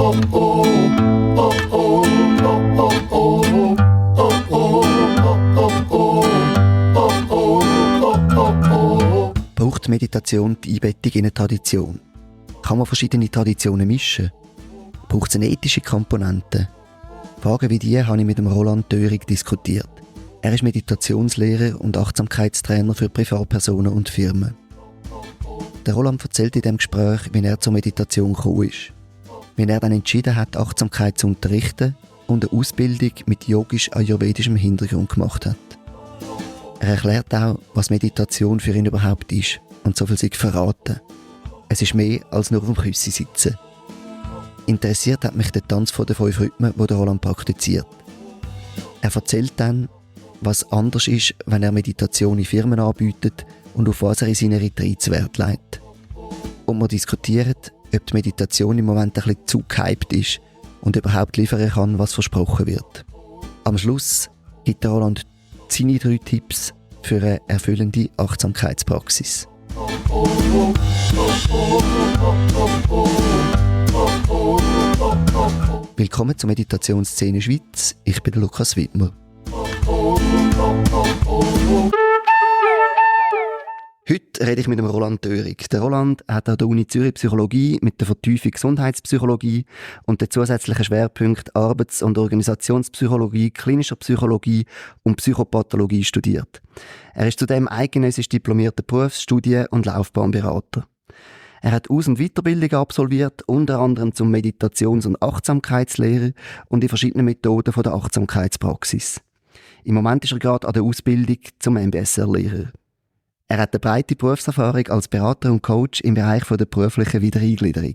Braucht Meditation die Einbettung in eine Tradition? Kann man verschiedene Traditionen mischen? Braucht es eine ethische Komponente? Fragen wie diese habe ich mit dem Roland Dörig diskutiert. Er ist Meditationslehrer und Achtsamkeitstrainer für Privatpersonen und Firmen. Der Roland erzählt in diesem Gespräch, wie er zur Meditation gekommen ist. Wie er dann entschieden hat, Achtsamkeit zu unterrichten und eine Ausbildung mit yogisch-ayurvedischem Hintergrund gemacht hat. Er erklärt auch, was Meditation für ihn überhaupt ist und so viel sich verraten. Es ist mehr als nur auf dem Küssi sitzen. Interessiert hat mich der Tanz von den 5 Rhythmen, den Roland praktiziert. Er erzählt dann, was anders ist, wenn er Meditation in Firmen anbietet und auf was er in seinen Retreats Wert legt. Und wir diskutieren, ob die Meditation im Moment ein bisschen zu gehypt ist und überhaupt liefern kann, was versprochen wird. Am Schluss gibt der Roland seine 3 Tipps für eine erfüllende Achtsamkeitspraxis. Willkommen zur Meditationsszene Schweiz. Ich bin Lukas Wittmer. Heute rede ich mit dem Roland Dörig. Der Roland hat an der Uni Zürich Psychologie mit der Vertiefung Gesundheitspsychologie und den zusätzlichen Schwerpunkt Arbeits- und Organisationspsychologie, klinischer Psychologie und Psychopathologie studiert. Er ist zudem eidgenössisch diplomierter Berufsstudien- und Laufbahnberater. Er hat Aus- und Weiterbildungen absolviert, unter anderem zum Meditations- und Achtsamkeitslehrer und in verschiedenen Methoden von der Achtsamkeitspraxis. Im Moment ist er gerade an der Ausbildung zum MBSR-Lehrer. Er hat eine breite Berufserfahrung als Berater und Coach im Bereich der beruflichen Wiedereingliederung.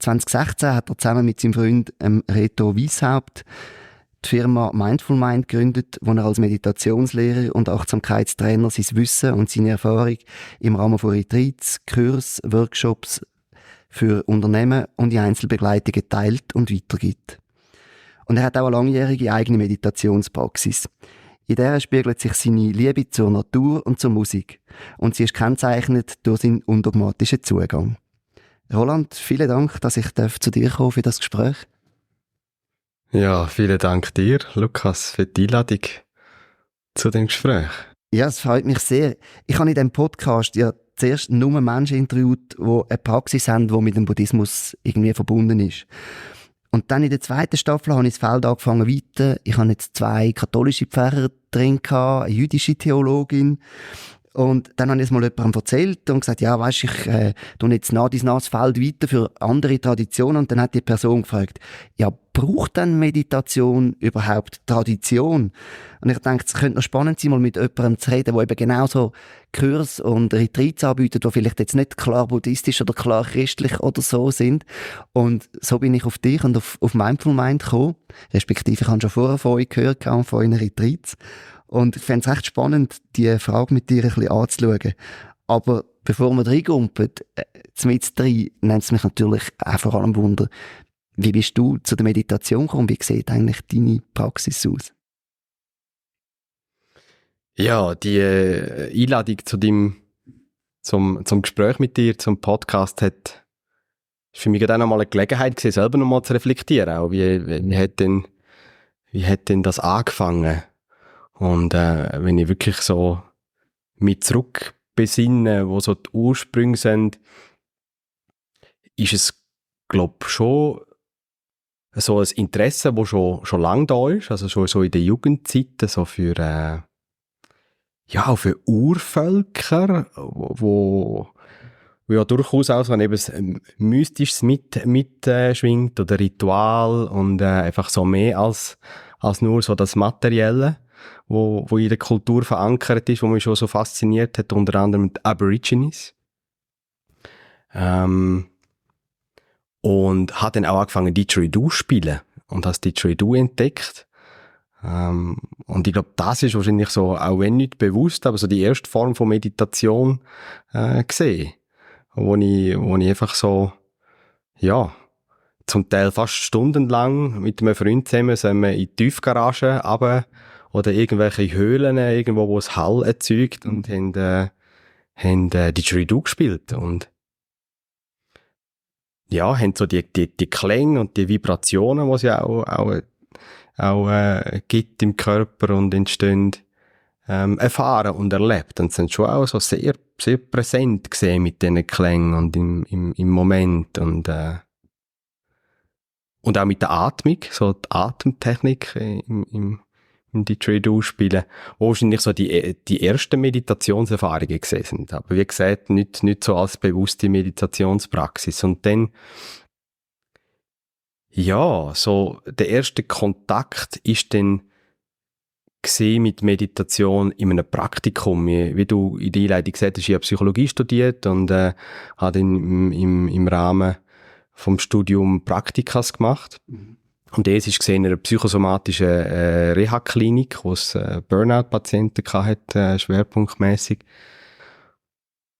2016 hat er zusammen mit seinem Freund Reto Wieshaupt die Firma Mindful Mind gegründet, wo er als Meditationslehrer und Achtsamkeitstrainer sein Wissen und seine Erfahrung im Rahmen von Retreats, Kurse, Workshops für Unternehmen und die Einzelbegleitungen teilt und weitergibt. Und er hat auch eine langjährige eigene Meditationspraxis. In der spiegelt sich seine Liebe zur Natur und zur Musik. Und sie ist gekennzeichnet durch seinen undogmatischen Zugang. Roland, vielen Dank, dass ich zu dir kommen für das Gespräch. Ja, vielen Dank dir, Lukas, für die Einladung zu dem Gespräch. Ja, es freut mich sehr. Ich habe in diesem Podcast ja zuerst nur Menschen interviewt, die eine Praxis haben, die mit dem Buddhismus irgendwie verbunden ist. Und dann in der zweiten Staffel habe ich das Feld angefangen weiter. Ich habe jetzt 2 katholische Pfarrer drin gehabt, eine jüdische Theologin. Und dann habe ich es mal jemandem erzählt und gesagt, ja, weisst, ich tue jetzt das Feld weiter für andere Traditionen. Und dann hat die Person gefragt, ja, braucht denn Meditation überhaupt Tradition? Und ich denke, es könnte noch spannend sein, mal mit jemandem zu reden, der eben genauso Kurs und Retreats anbietet, die vielleicht jetzt nicht klar buddhistisch oder klar christlich oder so sind. Und so bin ich auf dich und auf Mindful Mind gekommen. Respektive, ich habe schon vorher von euch gehört, von euren Retreats. Und ich fände es recht spannend, diese Frage mit dir ein bisschen anzuschauen. Aber bevor wir reingumpen, mit rein, nimmt es mich natürlich auch vor allem Wunder, wie bist du zu der Meditation gekommen? Wie sieht eigentlich deine Praxis aus? Ja, die Einladung zum Gespräch mit dir, zum Podcast, ist für mich auch nochmal eine Gelegenheit gewesen, selber nochmal zu reflektieren. Auch wie hat denn das angefangen? Und wenn ich wirklich so mich zurück besinne, wo so die Ursprünge sind, ist es, glaube ich, schon so ein Interesse, das schon lange da ist, also schon so in den Jugendzeiten, so für Urvölker, wo ja durchaus auch so ein Mystisches mitschwingt oder Ritual und einfach so mehr als nur so das Materielle, wo in der Kultur verankert ist, wo mich schon so fasziniert hat, unter anderem die Aborigines. Und hat dann auch angefangen, Didgeridoo zu spielen und habe das Didgeridoo entdeckt. Und ich glaube, das ist wahrscheinlich so, auch wenn nicht bewusst, aber so die erste Form von Meditation gesehen, wo ich einfach so, ja, zum Teil fast stundenlang mit einem Freund zusammen sind wir in die Tiefgarage runter oder irgendwelche Höhlen irgendwo, wo es Hall erzeugt und haben Didgeridoo gespielt. Und haben so die Klänge und die Vibrationen, die es ja auch gibt im Körper und entstehen, erfahren und erlebt. Und sind schon auch so sehr, sehr präsent gesehen mit diesen Klängen und im Moment und auch mit der Atmung, so die Atemtechnik im Didgeridoo spielen, wo wahrscheinlich so die ersten Meditationserfahrungen gesehen sind. Aber wie gesagt, nicht so als bewusste Meditationspraxis. Und dann, ja, so der erste Kontakt ist dann gesehen mit Meditation in einem Praktikum. Wie du in der Einleitung gesagt hast, ich habe Psychologie studiert und habe dann im Rahmen vom Studium Praktikas gemacht. Und das ist gesehen in einer psychosomatischen Reha-Klinik, wo es Burnout-Patienten hatte, schwerpunktmäßig.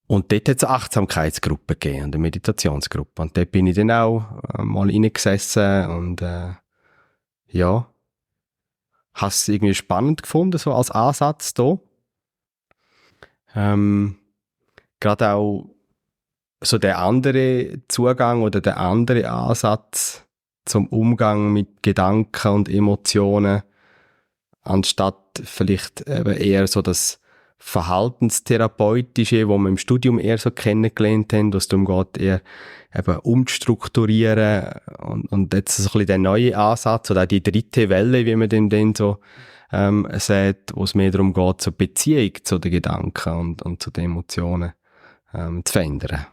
Und dort hat es eine Achtsamkeitsgruppe gegeben, eine Meditationsgruppe. Und dort bin ich dann auch mal reingesessen und habe es irgendwie spannend gefunden, so als Ansatz da. Gerade auch so der andere Zugang oder der andere Ansatz zum Umgang mit Gedanken und Emotionen, anstatt vielleicht eher so das Verhaltenstherapeutische, wo wir im Studium eher so kennengelernt haben, was darum geht, eher eben umzustrukturieren und jetzt so ein bisschen der neue Ansatz oder auch die dritte Welle, wie man den so sagt, wo es mehr darum geht, so Beziehung zu den Gedanken und zu den Emotionen zu verändern.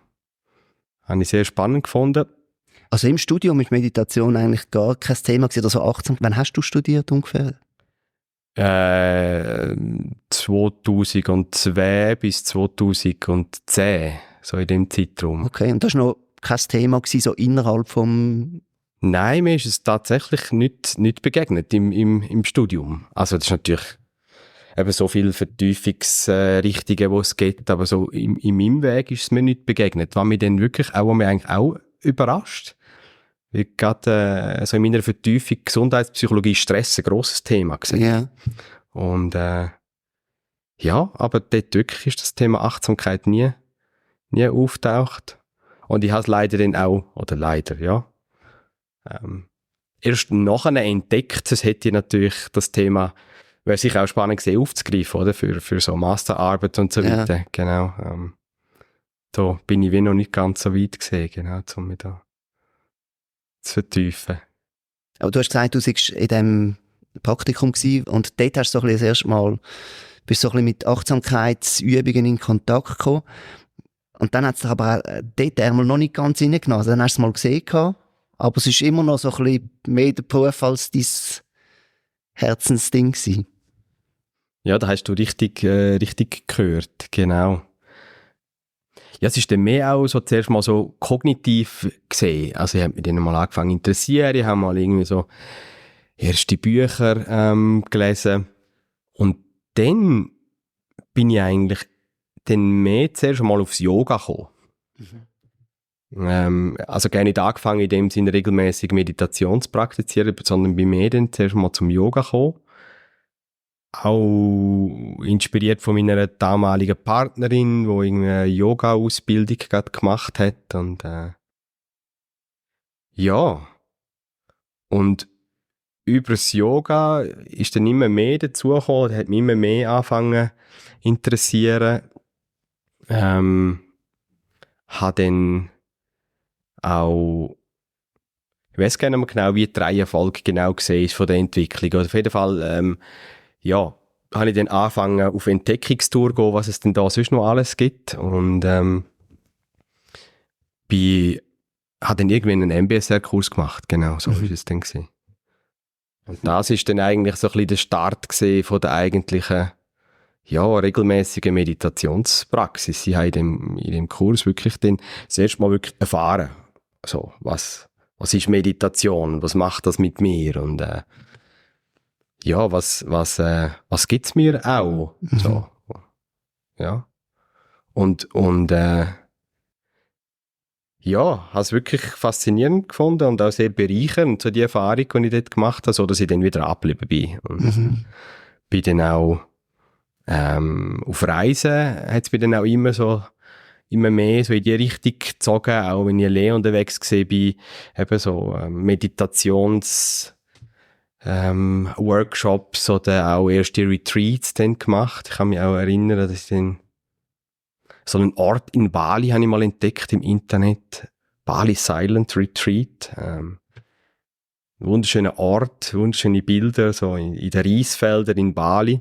Habe ich sehr spannend gefunden. Also im Studium ist Meditation eigentlich gar kein Thema gewesen, also achtsam. Wann hast du studiert ungefähr? 2002 bis 2010, so in dem Zeitraum. Okay, und das war noch kein Thema gewesen, so innerhalb vom... Nein, mir ist es tatsächlich nicht begegnet im Studium. Also das ist natürlich eben so viele Vertiefungsrichtungen, die es gibt, aber so in meinem Weg ist es mir nicht begegnet. Was mich dann wirklich auch, was mich eigentlich auch überrascht, weil gerade so in meiner Vertiefung Gesundheitspsychologie Stress ein grosses Thema gewesen. Yeah. Und aber dort wirklich ist das Thema Achtsamkeit nie auftaucht. Und ich habe es leider dann auch, erst nachher entdeckt, das hätte ich natürlich das Thema, wäre sicher auch spannend gewesen, aufzugreifen, oder? Für so Masterarbeit und so weiter. Ja. Genau. Da bin ich wie noch nicht ganz so weit gesehen, genau, um mich da zu vertiefen. Aber du hast gesagt, du warst in diesem Praktikum gewesen und dort hast du so ein bisschen das erste Mal, bist so ein bisschen mit Achtsamkeitsübungen in Kontakt gekommen. Und dann hat es dich aber auch dort einmal noch nicht ganz reingenommen. Also dann hast du es mal gesehen gehabt, aber es ist immer noch so ein bisschen mehr der Beruf als dein Herzensding gewesen. Ja, da hast du richtig gehört, genau. Ja, es ist dann mehr auch so zuerst mal so kognitiv gesehen. Also ich habe mich dann mal angefangen zu interessieren, ich habe mal irgendwie so erste Bücher gelesen und dann bin ich eigentlich dann mehr zuerst mal aufs Yoga gekommen. Also gar nicht angefangen, in dem Sinne regelmäßig Meditation zu praktizieren, sondern bin mehr dann zuerst mal zum Yoga gekommen. Auch inspiriert von meiner damaligen Partnerin, die irgendwie eine Yoga-Ausbildung gerade gemacht hat. Und und über das Yoga ist dann immer mehr dazugekommen, hat mich immer mehr angefangen zu interessieren. Habe dann auch, ich weiss gar nicht mehr genau, wie die Reihenfolge genau gesehen ist von der Entwicklung. Also auf jeden Fall, habe ich dann angefangen, auf Entdeckungstour zu gehen, was es denn da sonst noch alles gibt. Und habe dann irgendwie einen MBSR-Kurs gemacht, genau, so ist es dann gewesen. Und das ist dann eigentlich so ein bisschen der Start gewesen von der eigentlichen, regelmäßigen Meditationspraxis. Ich habe in dem Kurs wirklich dann das erste Mal wirklich erfahren, so, was ist Meditation, was macht das mit mir und was gibt's mir auch, so, ja. Und habe es wirklich faszinierend gefunden und auch sehr bereichernd, so die Erfahrung, die ich dort gemacht habe, so dass ich dann wieder abgeblieben bin. Und bin dann auch auf Reisen, hat es mich dann auch immer so immer mehr so in die Richtung gezogen, auch wenn ich allein unterwegs war, bei eben so Meditations Workshops oder auch erste Retreats dann gemacht. Ich kann mich auch erinnern, dass ich dann so einen Ort in Bali habe ich mal entdeckt im Internet. Bali Silent Retreat. Wunderschöner Ort, wunderschöne Bilder, so in den Reisfeldern in Bali.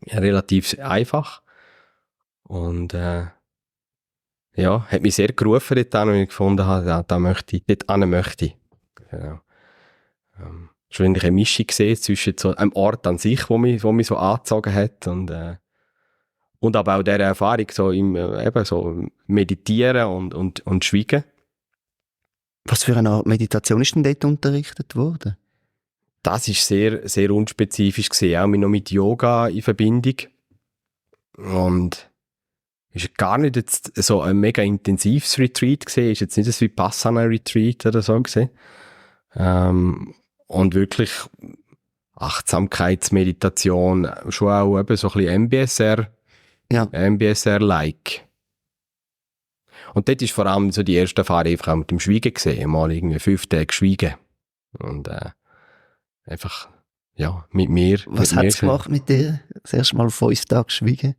Ja, relativ einfach. Und ja, hat mich sehr gerufen dort an, und ich gefunden habe, ja, dort möchte ich. Genau. Schon eine Mischung gesehen zwischen so einem Ort an sich, wo mich so angezogen hat, und aber auch dieser Erfahrung, so eben so meditieren und schweigen. Was für eine Art Meditation ist denn dort unterrichtet worden? Das ist sehr, sehr unspezifisch gewesen, auch noch mit Yoga in Verbindung. Und ist gar nicht jetzt so ein mega intensives Retreat gewesen, ist jetzt nicht ein Vipassana-Retreat oder so gewesen. Und wirklich Achtsamkeitsmeditation, schon auch eben so ein bisschen MBSR, Ja. MBSR-like. Und dort ist vor allem so die erste Erfahrung einfach auch mit dem Schweigen gesehen, mal irgendwie 5 Tage schweigen. Und einfach, ja, mit mir. Was hat es gemacht mit dir? Das erste Mal 5 Tage schweigen?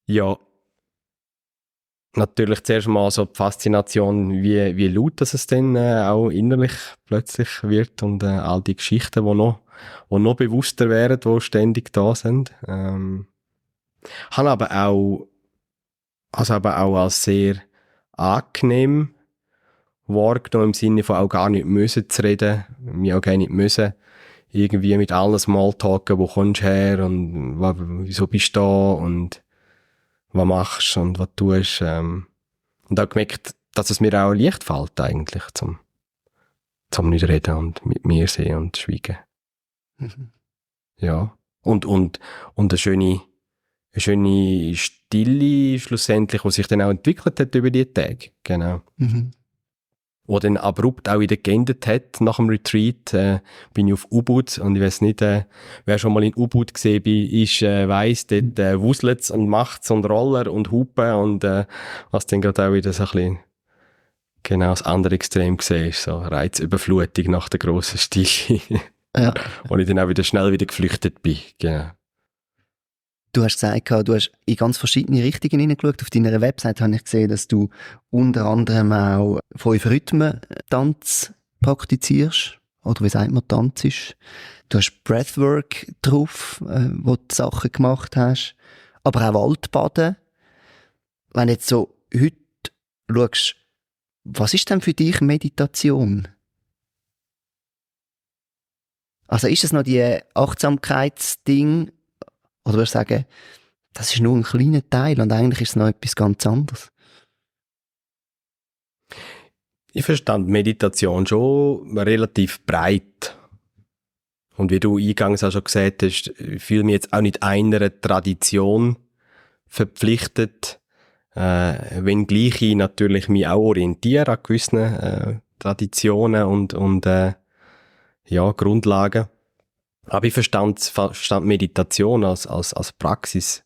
Ja, natürlich zuerst mal so die Faszination, wie laut es dann auch innerlich plötzlich wird, und all die Geschichten, die noch bewusster werden, die ständig da sind. Habe aber auch als sehr angenehm wahrgenommen, im Sinne von auch gar nicht müssen zu reden, mich auch gar nicht müssen irgendwie mit allen Smalltalken, wo kommst du her und wieso bist du da und was machst und was tust. Und auch gemerkt, dass es mir auch leicht fällt eigentlich, zum nicht reden und mit mir sehen und schweigen. Mhm. Ja. Und eine schöne Stille schlussendlich, die sich dann auch entwickelt hat über die Tage. Genau. Mhm. Wo dann abrupt auch wieder geendet hat nach dem Retreat, bin ich auf Ubud, und ich weiss nicht, wer schon mal in Ubud gesehen weiss, dort wuselt's und macht's und Roller und Hupen und was dann gerade auch wieder so ein bisschen genau das andere Extrem gesehen ist, so Reizüberflutung nach der grossen Stille. Ja. Wo ich dann auch wieder schnell wieder geflüchtet bin. Genau. Du hast gesagt, du hast in ganz verschiedene Richtungen hineingeschaut. Auf deiner Website habe ich gesehen, dass du unter anderem auch 5-Rhythmen-Tanz praktizierst. Oder wie sagt man, tanzest. Du hast Breathwork drauf, wo du Sachen gemacht hast. Aber auch Waldbaden. Wenn du jetzt so heute schaust, was ist denn für dich Meditation? Also ist es noch die Achtsamkeitsding? Oder würdest du sagen, das ist nur ein kleiner Teil und eigentlich ist es noch etwas ganz anderes? Ich verstand Meditation schon relativ breit. Und wie du eingangs auch schon gesagt hast, fühle mich jetzt auch nicht einer Tradition verpflichtet, wenngleich ich natürlich mich auch orientiere an gewissen Traditionen und Grundlagen. Aber ich verstand Meditation als Praxis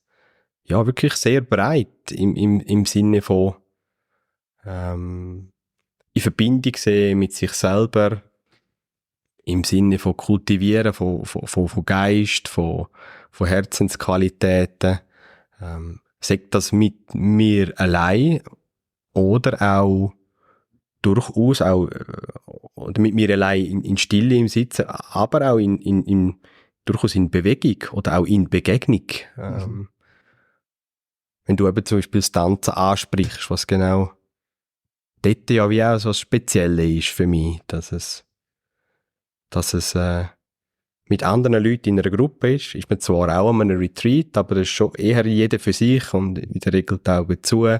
ja wirklich sehr breit im Sinne von in Verbindung sehen mit sich selber, im Sinne von Kultivieren von Geist, von Herzensqualitäten, sagt das mit mir allein oder auch durchaus auch oder mit mir allein in Stille im Sitzen, aber auch durchaus in Bewegung oder auch in Begegnung. Wenn du eben zum Beispiel das Tanzen ansprichst, was genau dort ja wie auch so das Spezielle ist für mich, dass es mit anderen Leuten in einer Gruppe ist man zwar auch an einem Retreat, aber das ist schon eher jeder für sich und in der Regel die Augen zu.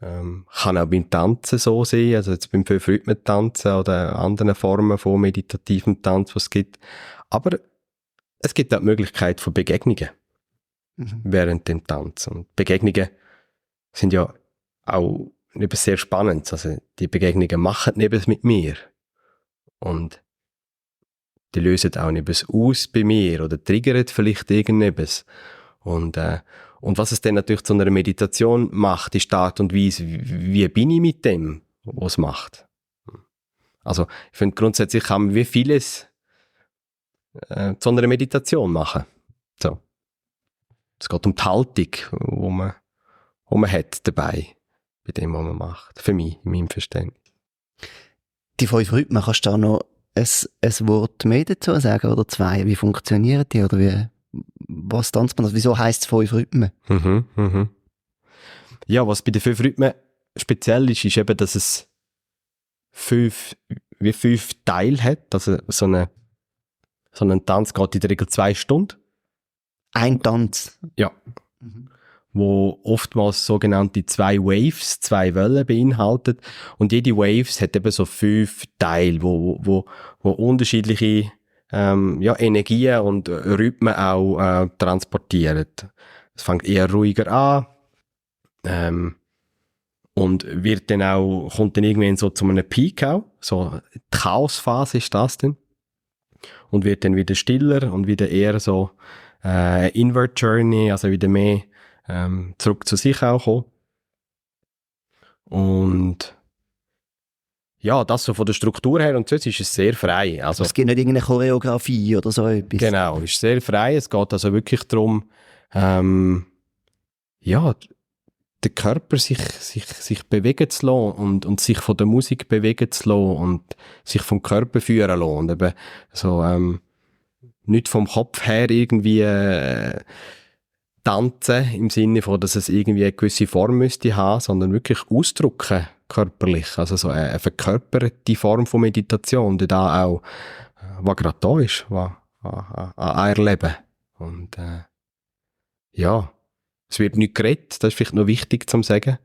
Kann auch beim Tanzen so sein, also jetzt beim 5-Rhythmen-Tanzen oder anderen Formen von meditativem Tanz, was es gibt. Aber es gibt auch die Möglichkeit von Begegnungen während dem Tanz. Und Begegnungen sind ja auch etwas sehr Spannendes. Also die Begegnungen machen etwas mit mir. Und die lösen auch etwas aus bei mir oder triggern vielleicht irgendetwas. Und Und was es dann natürlich zu einer Meditation macht, ist die Art und Weise, wie bin ich mit dem, was es macht. Also ich finde grundsätzlich kann man wie vieles zu einer Meditation machen. So. Es geht um die Haltung, wo man hat dabei, bei dem, was man macht. Für mich, in meinem Verständnis. Die 5 Rhythmen, kannst du da noch ein Wort mehr dazu sagen oder 2? Wie funktionieren die oder was tanzt man? Also wieso heisst es 5 Rhythmen? Ja, was bei den 5 Rhythmen speziell ist eben, dass es 5 Teile hat. Also so ein Tanz geht in der Regel 2 Stunden. Ein Tanz? Ja. Wo oftmals sogenannte 2 Waves, 2 Wellen beinhaltet. Und jede Waves hat eben so 5 Teile, wo unterschiedliche Energien und Rhythmen auch transportieren. Es fängt eher ruhiger an und wird dann auch, kommt dann irgendwann so zu einem Peak auch. So die Chaosphase ist das dann. Und wird dann wieder stiller und wieder eher so Inward Journey, also wieder mehr zurück zu sich auch kommen. Und ja, das so von der Struktur her und sonst ist es sehr frei. Also, es gibt nicht irgendeine Choreografie oder so etwas? Genau, es ist sehr frei. Es geht also wirklich darum, den Körper sich bewegen zu lassen und sich von der Musik bewegen zu lassen und sich vom Körper führen lassen. Und eben so, nicht vom Kopf her irgendwie tanzen, im Sinne von, dass es irgendwie eine gewisse Form müsste haben, sondern wirklich ausdrücken, körperlich. Also so eine verkörperte Form von Meditation, die da auch, was gerade da ist, was erleben. Und es wird nicht geredet, das ist vielleicht noch wichtig zu sagen.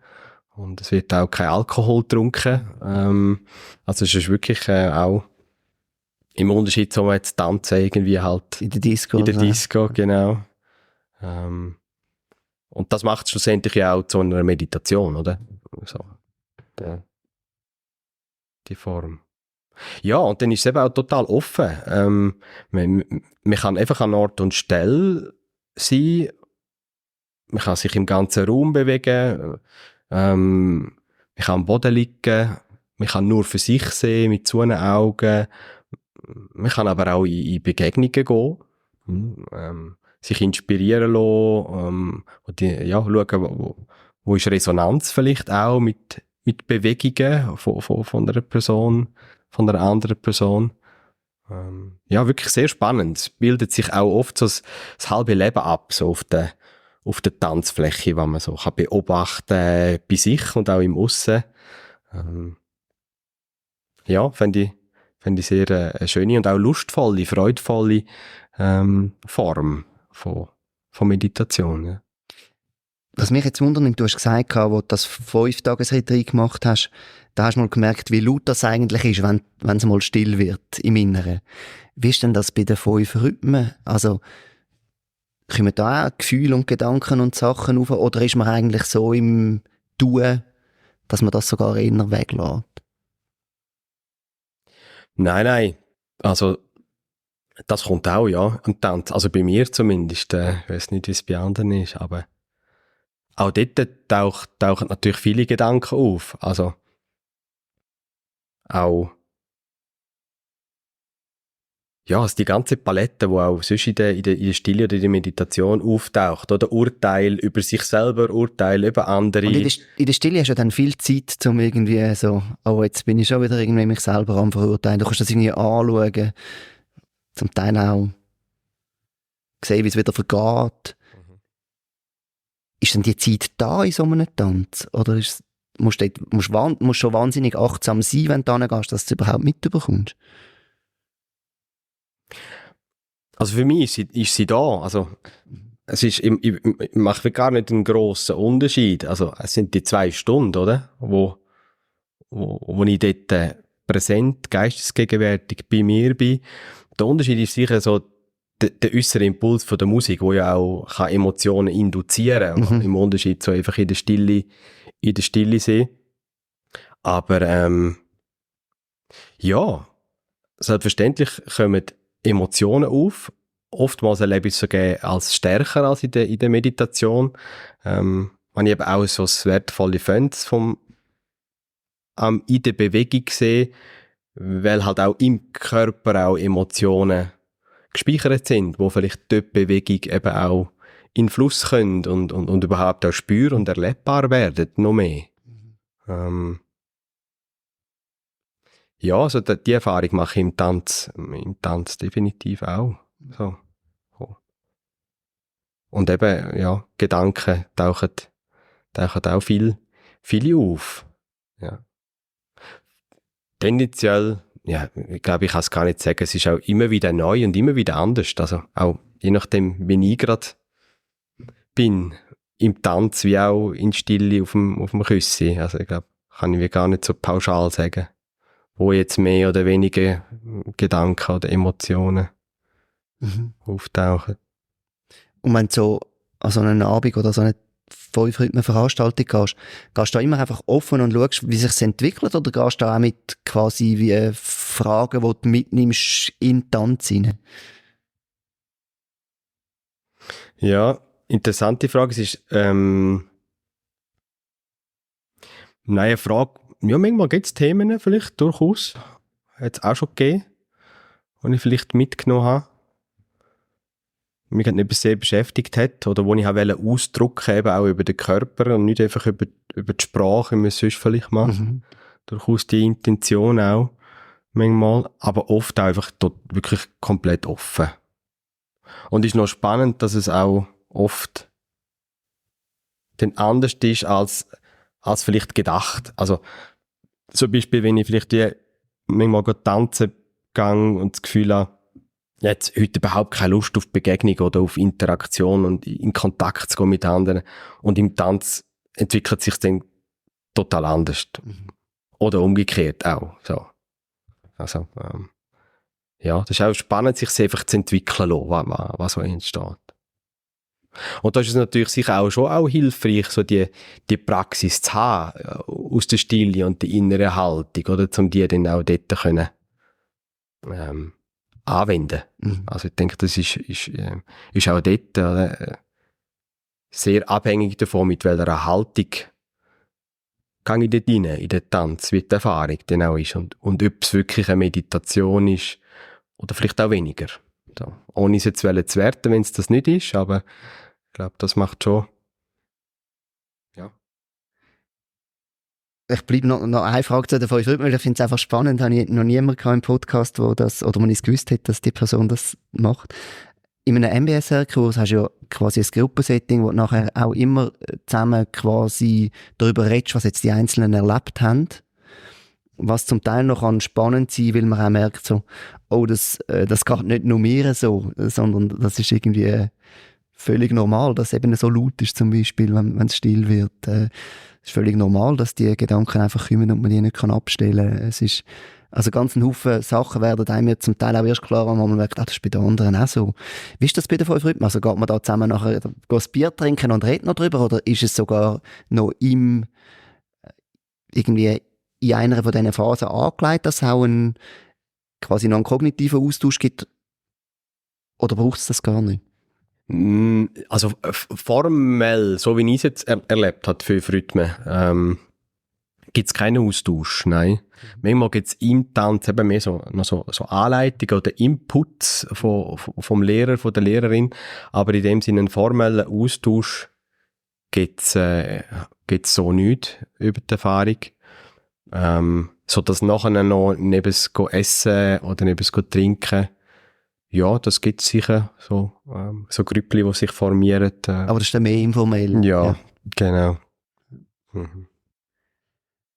Und es wird auch kein Alkohol getrunken. Also es ist wirklich auch im Unterschied zu jetzt tanzen irgendwie halt in der Disco. In der Disco, genau. Und das macht es schlussendlich ja auch zu einer Meditation, oder? So, die Form. Ja, und dann ist es eben auch total offen. Man kann einfach an Ort und Stelle sein. Man kann sich im ganzen Raum bewegen. Man kann am Boden liegen. Man kann nur für sich sehen, mit zu Augen. Man kann aber auch in Begegnungen gehen. Sich inspirieren lassen. Schauen, wo ist Resonanz vielleicht auch mit Bewegungen von einer Person, von einer anderen Person. Wirklich sehr spannend. Es bildet sich auch oft so das halbe Leben ab, so auf der Tanzfläche, was man so kann beobachten bei sich und auch im Aussen. Finde ich sehr eine schöne und auch lustvolle, freudvolle Form von Meditation. Ja. Was mich jetzt wundert, du hast gesagt, als du das 5-Tages-Retreat gemacht hast, da hast du mal gemerkt, wie laut das eigentlich ist, wenn es mal still wird im Inneren. Wie ist denn das bei den 5 Rhythmen? Also, kommen da auch Gefühle und Gedanken und Sachen auf, oder ist man eigentlich so im Tun, dass man das sogar eher weglässt? Nein. Also, das kommt auch, ja. Und dann, also bei mir zumindest. Ich weiß nicht, wie es bei anderen ist, aber auch dort tauchen natürlich viele Gedanken auf. Also, auch, ja, also die ganze Palette, die auch sonst in der Stille oder in der Meditation auftaucht. Oder Urteil über sich selber, Urteil über andere. Und in der Stille hast du ja dann viel Zeit, um irgendwie so, jetzt bin ich schon wieder irgendwie mich selber am verurteilen. Du kannst das irgendwie anschauen. Zum Teil auch sehen, wie es wieder vergeht. Ist denn die Zeit da in so einem Tanz? Oder musst du schon wahnsinnig achtsam sein, wenn du hingehst, dass du es überhaupt mitbekommst? Also für mich ist sie da. Also es ist, ich mache gar nicht einen grossen Unterschied. Also es sind die 2 Stunden, oder? Wo ich dort präsent, geistesgegenwärtig bei mir bin. Der Unterschied ist sicher so der äußere Impuls von der Musik, wo ja auch kann Emotionen induzieren kann. Im Unterschied zu einfach in der Stille sein. Aber selbstverständlich kommen Emotionen auf, oftmals erlebe ich es sogar als stärker als in der Meditation. Wenn ich eben auch so das wertvolle Fans in der Bewegung sehe, weil halt auch im Körper auch Emotionen gespeichert sind, wo vielleicht dort die Bewegung eben auch in Fluss können und überhaupt auch spür- und erlebbar werden, noch mehr. Ja, also die Erfahrung mache ich im Tanz definitiv auch. So. Und eben, ja, Gedanken tauchen auch viele auf. Ja. Tendenziell, ja, ich glaube, ich kann es gar nicht sagen, es ist auch immer wieder neu und immer wieder anders. Also auch je nachdem, wie ich gerade bin, im Tanz wie auch in Stille auf dem Küssi. Also ich glaube, kann ich mir gar nicht so pauschal sagen, wo jetzt mehr oder weniger Gedanken oder Emotionen auftauchen. Und wenn du so an so einen Abend oder so eine 5-Rhythmen-Veranstaltung gehst du da immer einfach offen und schaust, wie sich entwickelt, oder gehst du da auch mit quasi wie Fragen, die du mitnimmst in den Tanz hinein? Ja, interessante Frage. Es ist, eine Frage, ja, manchmal gibt es Themen vielleicht durchaus, hat es auch schon gegeben, die ich vielleicht mitgenommen habe, mich etwas sehr beschäftigt hat, oder wo ich wollte ausdrücken, eben auch über den Körper und nicht einfach über die Sprache, wie man es sonst vielleicht macht. Durchaus die Intention auch, manchmal, aber oft auch einfach dort wirklich komplett offen. Und es ist noch spannend, dass es auch oft dann anders ist als vielleicht gedacht. Also zum Beispiel, wenn ich vielleicht manchmal tanzen gehe und das Gefühl habe, jetzt heute überhaupt keine Lust auf Begegnung oder auf Interaktion und in Kontakt zu gehen mit anderen, und im Tanz entwickelt sich dann total anders. Oder umgekehrt auch. So. Also, ja, das ist auch spannend, sich einfach zu entwickeln lassen, was so entsteht. Und da ist es natürlich sicher auch schon hilfreich, so die Praxis zu haben, aus der Stille und der inneren Haltung, oder, um die dann auch dort können, anwenden. Also ich denke, das ist auch dort sehr abhängig davon, mit welcher Haltung gehe ich dort rein, in den Tanz, wie die Erfahrung dann auch ist und ob es wirklich eine Meditation ist oder vielleicht auch weniger. So. Ohne es jetzt zu werten, wenn es das nicht ist, aber ich glaube, das macht schon. Ja. Ich bleibe noch eine Frage zu den 5 Rhythmen. Ich finde es einfach spannend. Habe ich noch niemanden im Podcast, wo das, oder man es gewusst hat, dass die Person das macht. In einem MBSR-Kurs hast du ja quasi ein Gruppensetting, wo du nachher auch immer zusammen quasi darüber redest, was jetzt die Einzelnen erlebt haben. Was zum Teil noch spannend sein, weil man auch merkt, so, oh, das geht nicht nur mir so, sondern das ist irgendwie völlig normal, dass es eben so laut ist, zum Beispiel, wenn es still wird. Es ist völlig normal, dass die Gedanken einfach kommen und man die nicht kann. Es ist, also ganz ein Haufen Sachen werden einem ja zum Teil auch erst klar, wenn man merkt, das ist bei den anderen auch so. Wie ist das bei den 5 Rhythmen? Also geht man da zusammen nachher ein Bier trinken und redet noch drüber, oder ist es sogar noch irgendwie in einer von diesen Phasen angelegt, dass es auch quasi noch einen kognitiven Austausch gibt? Oder braucht es das gar nicht? Also formell, so wie ich es jetzt erlebt habe, 5 Rhythmen, gibt es keinen Austausch, nein. Manchmal gibt es im Tanz eben mehr so Anleitungen oder Inputs vom Lehrer, von der Lehrerin, aber in dem Sinne einen formellen Austausch gibt es so nicht über die Erfahrung. So dass nachher noch neben es essen oder neben es trinken, ja, das gibt es sicher, so Grüppli, die sich formieren. Aber das ist dann mehr informell. Ja. Genau.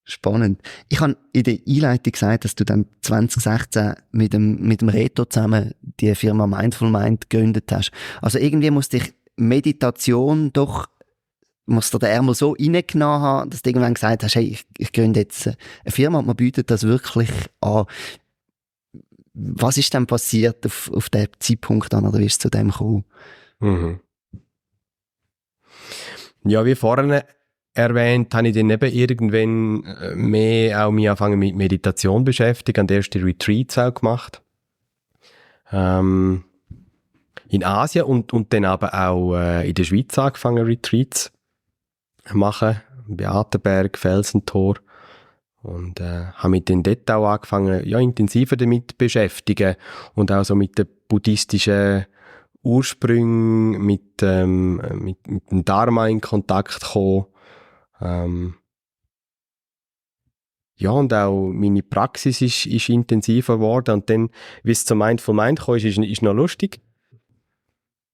Spannend. Ich habe in der Einleitung gesagt, dass du dann 2016 mit dem Reto zusammen die Firma Mindful Mind gegründet hast. Also irgendwie muss dich Meditation doch, muss dir der Ärmel so reingenommen haben, dass du irgendwann gesagt hast, hey, ich gründe jetzt eine Firma und man bietet das wirklich an. Was ist denn passiert auf dem Zeitpunkt dann, oder wie ist es zu dem gekommen? Ja, wie vorhin erwähnt, habe ich dann eben irgendwann mehr auch mich angefangen mit Meditation beschäftigt, an der ersten Retreats auch gemacht. in Asien und dann aber auch in der Schweiz angefangen, Retreats machen, Beatenberg, Felsentor. Und habe mich dann dort auch angefangen, ja, intensiver damit zu beschäftigen und auch so mit den buddhistischen Ursprüngen, mit dem Dharma in Kontakt gekommen. Ja, und auch meine Praxis ist intensiver geworden. Und dann, wie es zum Mindful Mind kam, ist noch lustig.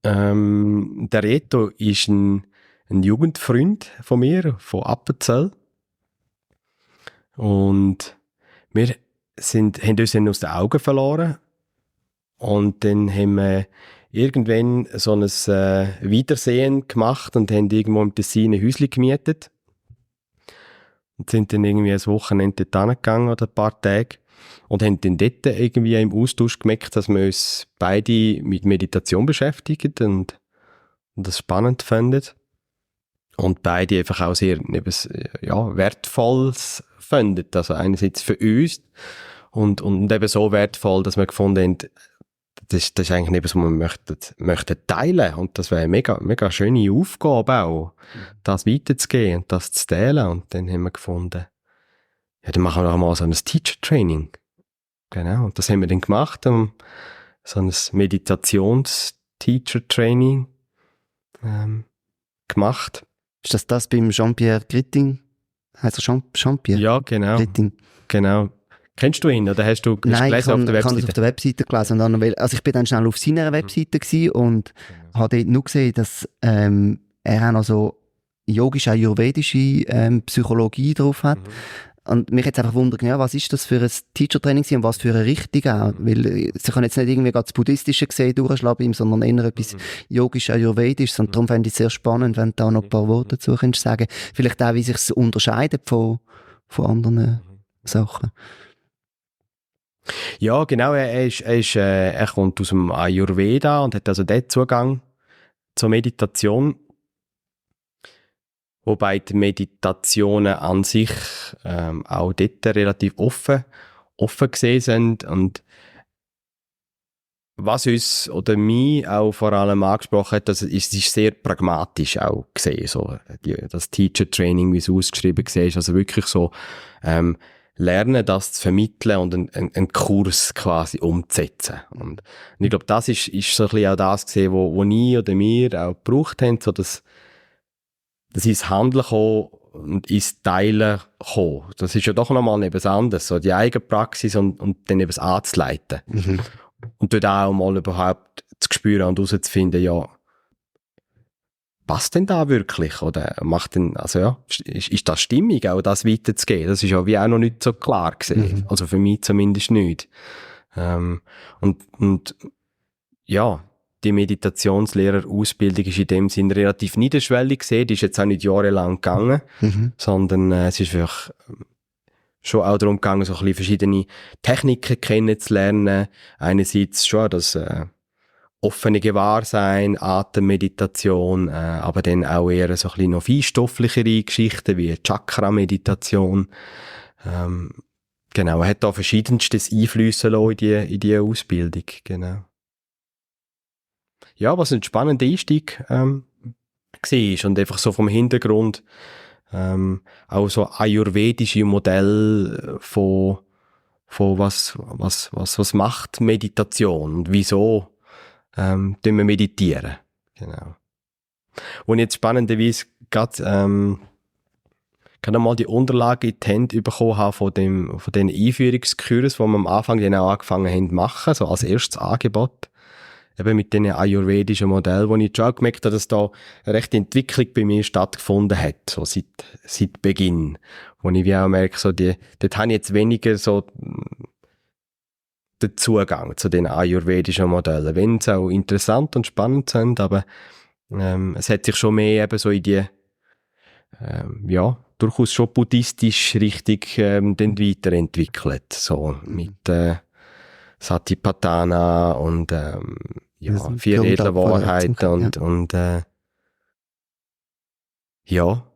Der Reto ist ein Jugendfreund von mir, von Appenzell. Und wir haben uns dann aus den Augen verloren. Und dann haben wir irgendwann so ein Wiedersehen gemacht und haben irgendwo im Tessin ein Häuschen gemietet. Und sind dann irgendwie ein Wochenende dort hingegangen oder ein paar Tage. Und haben dann dort irgendwie im Austausch gemerkt, dass wir uns beide mit Meditation beschäftigen und das spannend finden. Und beide einfach auch sehr Wertvolles finden. Also einerseits für uns und eben so wertvoll, dass wir gefunden haben, das ist eigentlich etwas, was wir möchten teilen. Und das wäre eine mega, mega schöne Aufgabe auch, das weiterzugeben und das zu teilen. Und dann haben wir gefunden, ja, dann machen wir doch mal so ein Teacher-Training. Genau, und das haben wir dann gemacht, so ein Meditations-Teacher-Training gemacht. Ist das beim Jean-Pierre Gritting? Heißt er Jean-Pierre? Ja, genau. Gritting. Genau. Kennst du ihn oder hast du Nein, gelesen auf der Webseite? Nein, ich habe es auf der Webseite gelesen. Also ich bin dann schnell auf seiner Webseite gewesen und habe dort nur gesehen, dass er auch noch so yogisch-ayurvedische Psychologie drauf hat. Und mich jetzt einfach wundern, ja, was ist das für ein Teacher-Training und was für eine Richtung auch? Weil sie können jetzt nicht irgendwie das Buddhistische gesehen durchschlagen, sondern eher etwas yogisch-ayurvedisches. Und darum fände ich es sehr spannend, wenn du da noch ein paar Worte dazu könntest sagen. Vielleicht auch, wie sich es unterscheidet von anderen Sachen. Ja, genau. Er kommt aus dem Ayurveda und hat also dort Zugang zur Meditation. Wobei die Meditationen an sich auch dort relativ offen gesehen sind. Und was uns oder mich auch vor allem angesprochen hat, das ist sehr pragmatisch auch gesehen. So, das Teacher-Training, wie es ausgeschrieben war, also wirklich so lernen, das zu vermitteln und einen Kurs quasi umzusetzen. Und ich glaube, das ist so ein bisschen auch das gesehen, wo ich oder wir auch gebraucht haben, so dass ins Handeln kommen und ins Teilen kommen. Das ist ja doch nochmal etwas anderes, so die eigene Praxis und dann etwas anzuleiten. Und dort auch mal überhaupt zu spüren und herauszufinden, ja, passt denn da wirklich? Oder macht denn, also ja, ist das stimmig, auch das weiterzugeben? Das ist ja wie auch noch nicht so klar gesehen. Also für mich zumindest nicht. Und ja, die Meditationslehrerausbildung ist in dem Sinn relativ niederschwellig gesehen. Die ist jetzt auch nicht jahrelang gegangen, sondern es ist wirklich schon auch darum gegangen, so ein bisschen verschiedene Techniken kennenzulernen. Einerseits schon das offene Gewahrsein, Atemmeditation, aber dann auch eher so ein bisschen noch feinstofflichere Geschichten wie Chakra-Meditation. Genau, er hat da verschiedenstes einfliessen lassen in die Ausbildung, genau. Ja, was ein spannender Einstieg war und einfach so vom Hintergrund auch so ayurvedische Modell von was macht Meditation und wieso tun wir meditieren. Genau. Und jetzt spannenderweise gerade mal die Unterlagen in die Hände bekommen habe von den Einführungskurs, die wir am Anfang dann auch angefangen haben zu machen, so als erstes Angebot. Eben mit diesen ayurvedischen Modellen, wo ich schon gemerkt habe, dass da eine rechte Entwicklung bei mir stattgefunden hat, so seit Beginn. Wo ich wie auch merke, so dort habe ich jetzt weniger so den Zugang zu den ayurvedischen Modellen, wenn sie auch interessant und spannend sind, aber es hat sich schon mehr eben so in die durchaus schon buddhistisch richtig dann weiterentwickelt, so mit Satipatthana und 4 edle Wahrheiten und ja.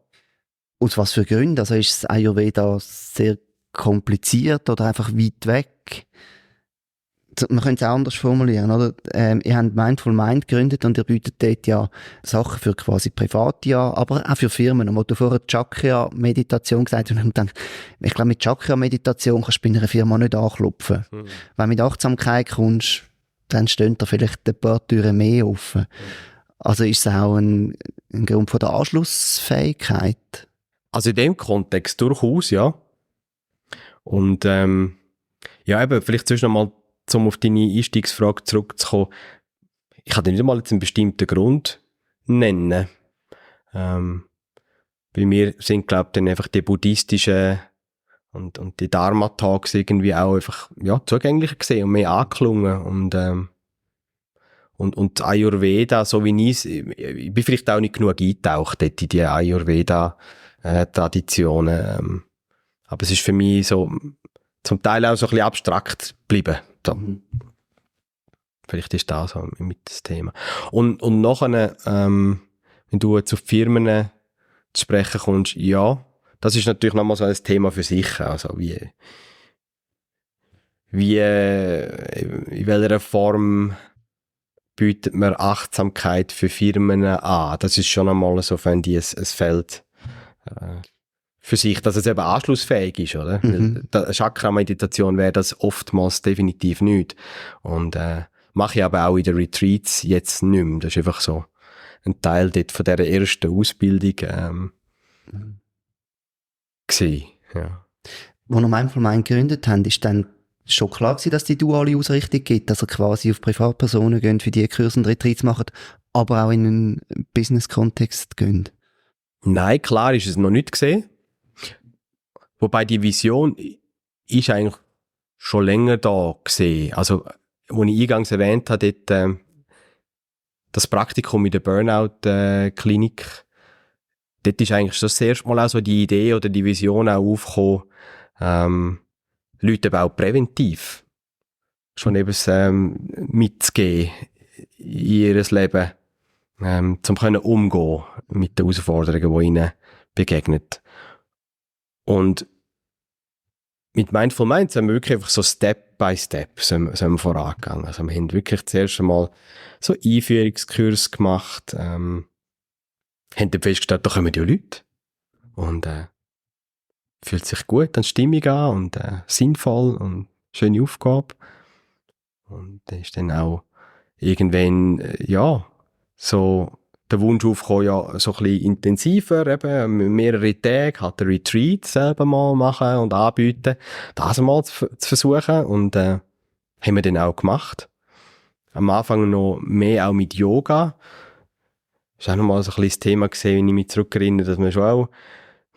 Aus was für Gründen? Also ist das Ayurveda sehr kompliziert oder einfach weit weg? man könnte es auch anders formulieren, oder? Ihr habt Mindful Mind gegründet und ihr bietet dort ja Sachen für quasi Private an, aber auch für Firmen. Und wo du vorher Chakra-Meditation gesagt hast, und ich denke, ich glaube, mit Chakra-Meditation kannst du bei einer Firma nicht anklopfen. Wenn du mit Achtsamkeit kommst, dann stehen da vielleicht ein paar Türen mehr offen. Also ist es auch ein Grund von der Anschlussfähigkeit? Also in dem Kontext durchaus, ja. Und ja, eben, vielleicht zuerst nochmal, um auf deine Einstiegsfrage zurückzukommen. Ich kann dir nicht mal jetzt einen bestimmten Grund nennen. Bei mir sind, glaube ich, dann einfach die buddhistischen und die Dharma-Tags irgendwie auch einfach, ja, zugänglicher gesehen und mehr angeklungen. Und Ayurveda, so wie ich bin vielleicht auch nicht genug eingetaucht dort in die Ayurveda-Traditionen. Aber es ist für mich so, zum Teil auch so ein bisschen abstrakt geblieben. So. Vielleicht ist das so mit das Thema. Und nachher, wenn du zu Firmen zu sprechen kommst, ja, das ist natürlich nochmal so ein Thema für sich. Also wie in welcher Form bietet man Achtsamkeit für Firmen an? Das ist schon einmal so, wenn die ein Feld für sich, dass es eben anschlussfähig ist, oder? Chakra-Meditation wäre das oftmals definitiv nicht. Und mache ich aber auch in den Retreats jetzt nicht mehr. Das ist einfach so ein Teil dort von dieser ersten Ausbildung gewesen. Ja. Wo wir Mindful Mind gegründet haben, ist dann schon klar gewesen, dass die duale Ausrichtung gibt, dass ihr quasi auf Privatpersonen gehen, für die Kurse und Retreats machen, aber auch in einen Business-Kontext gehen? Nein, klar ist es noch nicht gesehen. Wobei die Vision ist eigentlich schon länger da gesehen. Also, als ich eingangs erwähnt habe, dort, das Praktikum in der Burnout-Klinik, dort ist eigentlich schon das erste Mal auch so die Idee oder die Vision auch aufgekommen, Leute eben auch präventiv schon eben mitzugeben in ihr Leben, zum können umgehen mit den Herausforderungen, die ihnen begegnen. Und mit Mindful Mind sind wir wirklich einfach so Step by Step sind wir vorangegangen. Also wir haben wirklich zuerst einmal so Einführungskurs gemacht, haben dann festgestellt, da kommen ja Leute und fühlt sich gut an Stimmung an und sinnvoll und schöne Aufgabe. Und dann ist dann auch irgendwann, ja, so der Wunsch aufgekommen, ja, so ein bisschen intensiver, eben mehrere Tage, halt ein Retreat selber mal machen und anbieten, das mal zu versuchen und haben wir dann auch gemacht. Am Anfang noch mehr auch mit Yoga. Das war auch nochmal so ein bisschen das Thema gesehen, wenn ich mich zurückerinnere, dass wir schon auch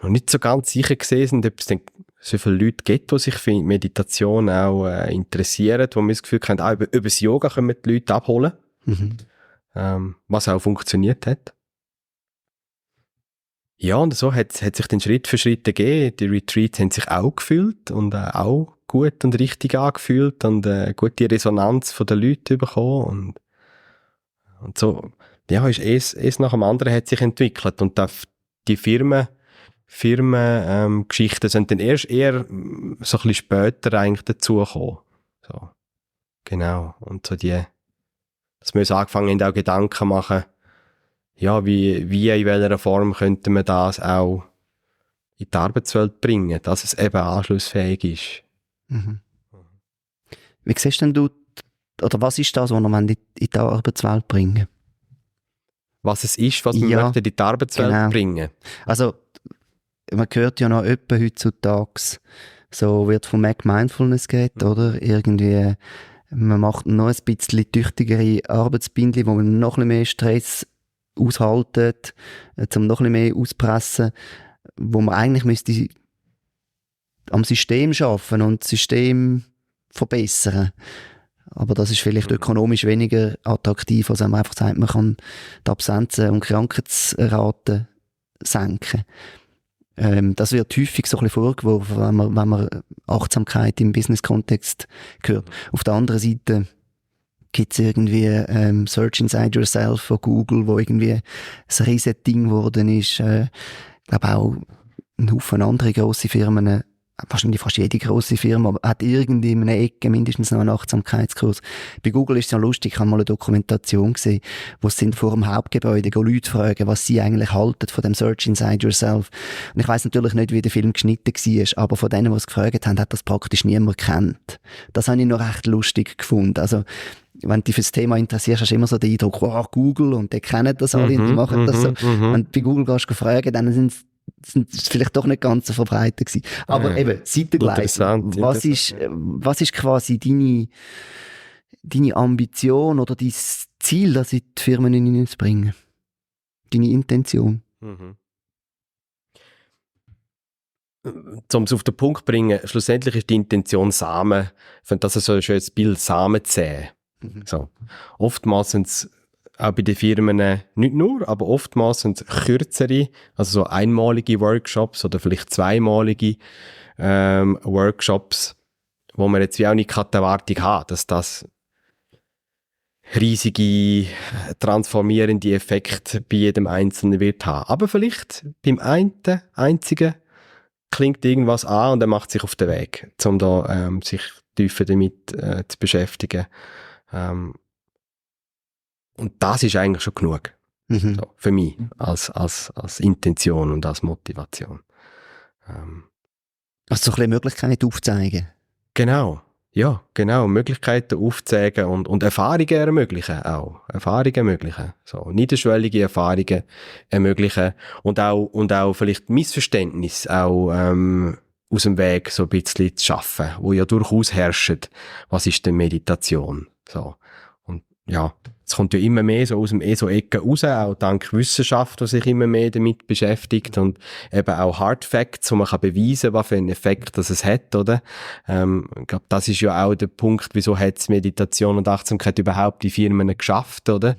noch nicht so ganz sicher gesehen sind, ob es denn so viele Leute gibt, die sich für Meditation auch interessieren, wo wir das Gefühl haben, über das Yoga können wir die Leute abholen. Was auch funktioniert hat. Ja, und so hat sich dann Schritt für Schritt gegeben. Die Retreats haben sich auch gefühlt und auch gut und richtig angefühlt und gute Resonanz von den Leuten bekommen. Und so, ja, ist es nach dem anderen hat sich entwickelt. Und die Firmengeschichten sind dann erst eher so ein bisschen später eigentlich dazugekommen. So. Genau. Und so dass wir uns angefangen haben, auch Gedanken machen, ja, wie in welcher Form könnte man das auch in die Arbeitswelt bringen, dass es eben anschlussfähig ist. Mhm. Wie siehst denn du, oder was ist das, was wir in die Arbeitswelt bringen? Was es ist, was wir möchten in die Arbeitswelt bringen. Also, man hört ja noch etwa heutzutage, so wird von Mindfulness geredet, oder? Irgendwie, man macht noch ein bisschen tüchtigere Arbeitsbindchen, wo man noch ein bisschen mehr Stress aushaltet, um noch ein bisschen mehr auspressen, wo man eigentlich müsste am System arbeiten und das System verbessern. Aber das ist vielleicht ökonomisch weniger attraktiv, als wenn man einfach sagt, man kann die Absenzen und Krankheitsraten senken. Das wird häufig so ein bisschen vorgeworfen, wenn man Achtsamkeit im Business-Kontext hört. Auf der anderen Seite gibt es irgendwie Search Inside Yourself von Google, wo irgendwie ein riesen Ding geworden ist. Ich glaube auch ein Haufen andere grosse Firmen wahrscheinlich fast jede grosse Firma hat irgendwie in einer Ecke mindestens noch einen Achtsamkeitskurs. Bei Google ist es ja lustig, ich habe mal eine Dokumentation gesehen, wo sie vor dem Hauptgebäude Leute fragen, was sie eigentlich halten von dem Search Inside Yourself. Und ich weiss natürlich nicht, wie der Film geschnitten war, aber von denen, die es gefragt haben, hat das praktisch niemand gekannt. Das habe ich noch recht lustig gefunden. Also, wenn du dich für das Thema interessierst, hast du immer so den Eindruck, wow, Google, und die kennen das alle und die machen das so. Wenn du bei Google gehst fragen, dann sind es vielleicht doch nicht ganz so verbreitet gewesen. Aber eben, Seitengleis. Was ist quasi deine Ambition oder dein Ziel, das in die Firmen hineinzubringen? Deine Intention? Um es auf den Punkt zu bringen, schlussendlich ist die Intention Samen, ich finde das ist so ein schönes Bild, Samen zu säen. So. Oftmals sind es auch bei den Firmen nicht nur, aber oftmals sind es kürzere, also so einmalige Workshops oder vielleicht zweimalige Workshops, wo man jetzt wie auch nicht die Erwartung hat, dass das riesige, transformierende Effekte bei jedem Einzelnen wird haben. Aber vielleicht beim einzigen klingt irgendwas an und er macht sich auf den Weg, um da sich tiefer damit zu beschäftigen. Und das ist eigentlich schon genug. So, für mich, als Intention und als Motivation. Also so ein bisschen Möglichkeiten aufzeigen. Genau. Ja, genau. Möglichkeiten aufzeigen und Erfahrungen ermöglichen auch. Erfahrungen ermöglichen. So, niederschwellige Erfahrungen ermöglichen und auch vielleicht Missverständnis auch, aus dem Weg so ein bisschen zu schaffen, wo ja durchaus herrscht. Was ist denn Meditation? So. Und ja, es kommt ja immer mehr so aus dem ESO-Ecke raus, auch dank Wissenschaft, die sich immer mehr damit beschäftigt und eben auch Hard Facts, wo man kann beweisen, was für einen Effekt das es hat, oder? Ich glaube, das ist ja auch der Punkt, wieso hat es Meditation und Achtsamkeit überhaupt die Firmen geschafft, oder?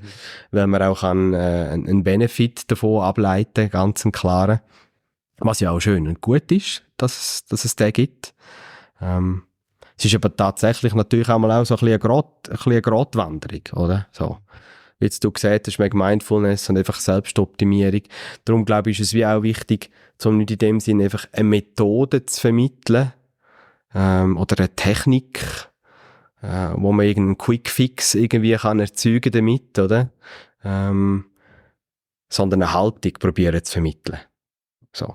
Weil man auch einen Benefit davon ableiten, ganz einen klaren. Was ja auch schön und gut ist, dass es den gibt. Es ist aber tatsächlich natürlich auch mal auch so ein bisschen eine Gratwanderung, oder? So. Wie jetzt du gesagt hast, wegen Mindfulness und einfach Selbstoptimierung. Darum glaube ich, ist es wie auch wichtig, um nicht in dem Sinne einfach eine Methode zu vermitteln, oder eine Technik, wo man irgendeinen Quick-Fix irgendwie kann erzeugen damit, oder? Sondern eine Haltung probieren zu vermitteln. So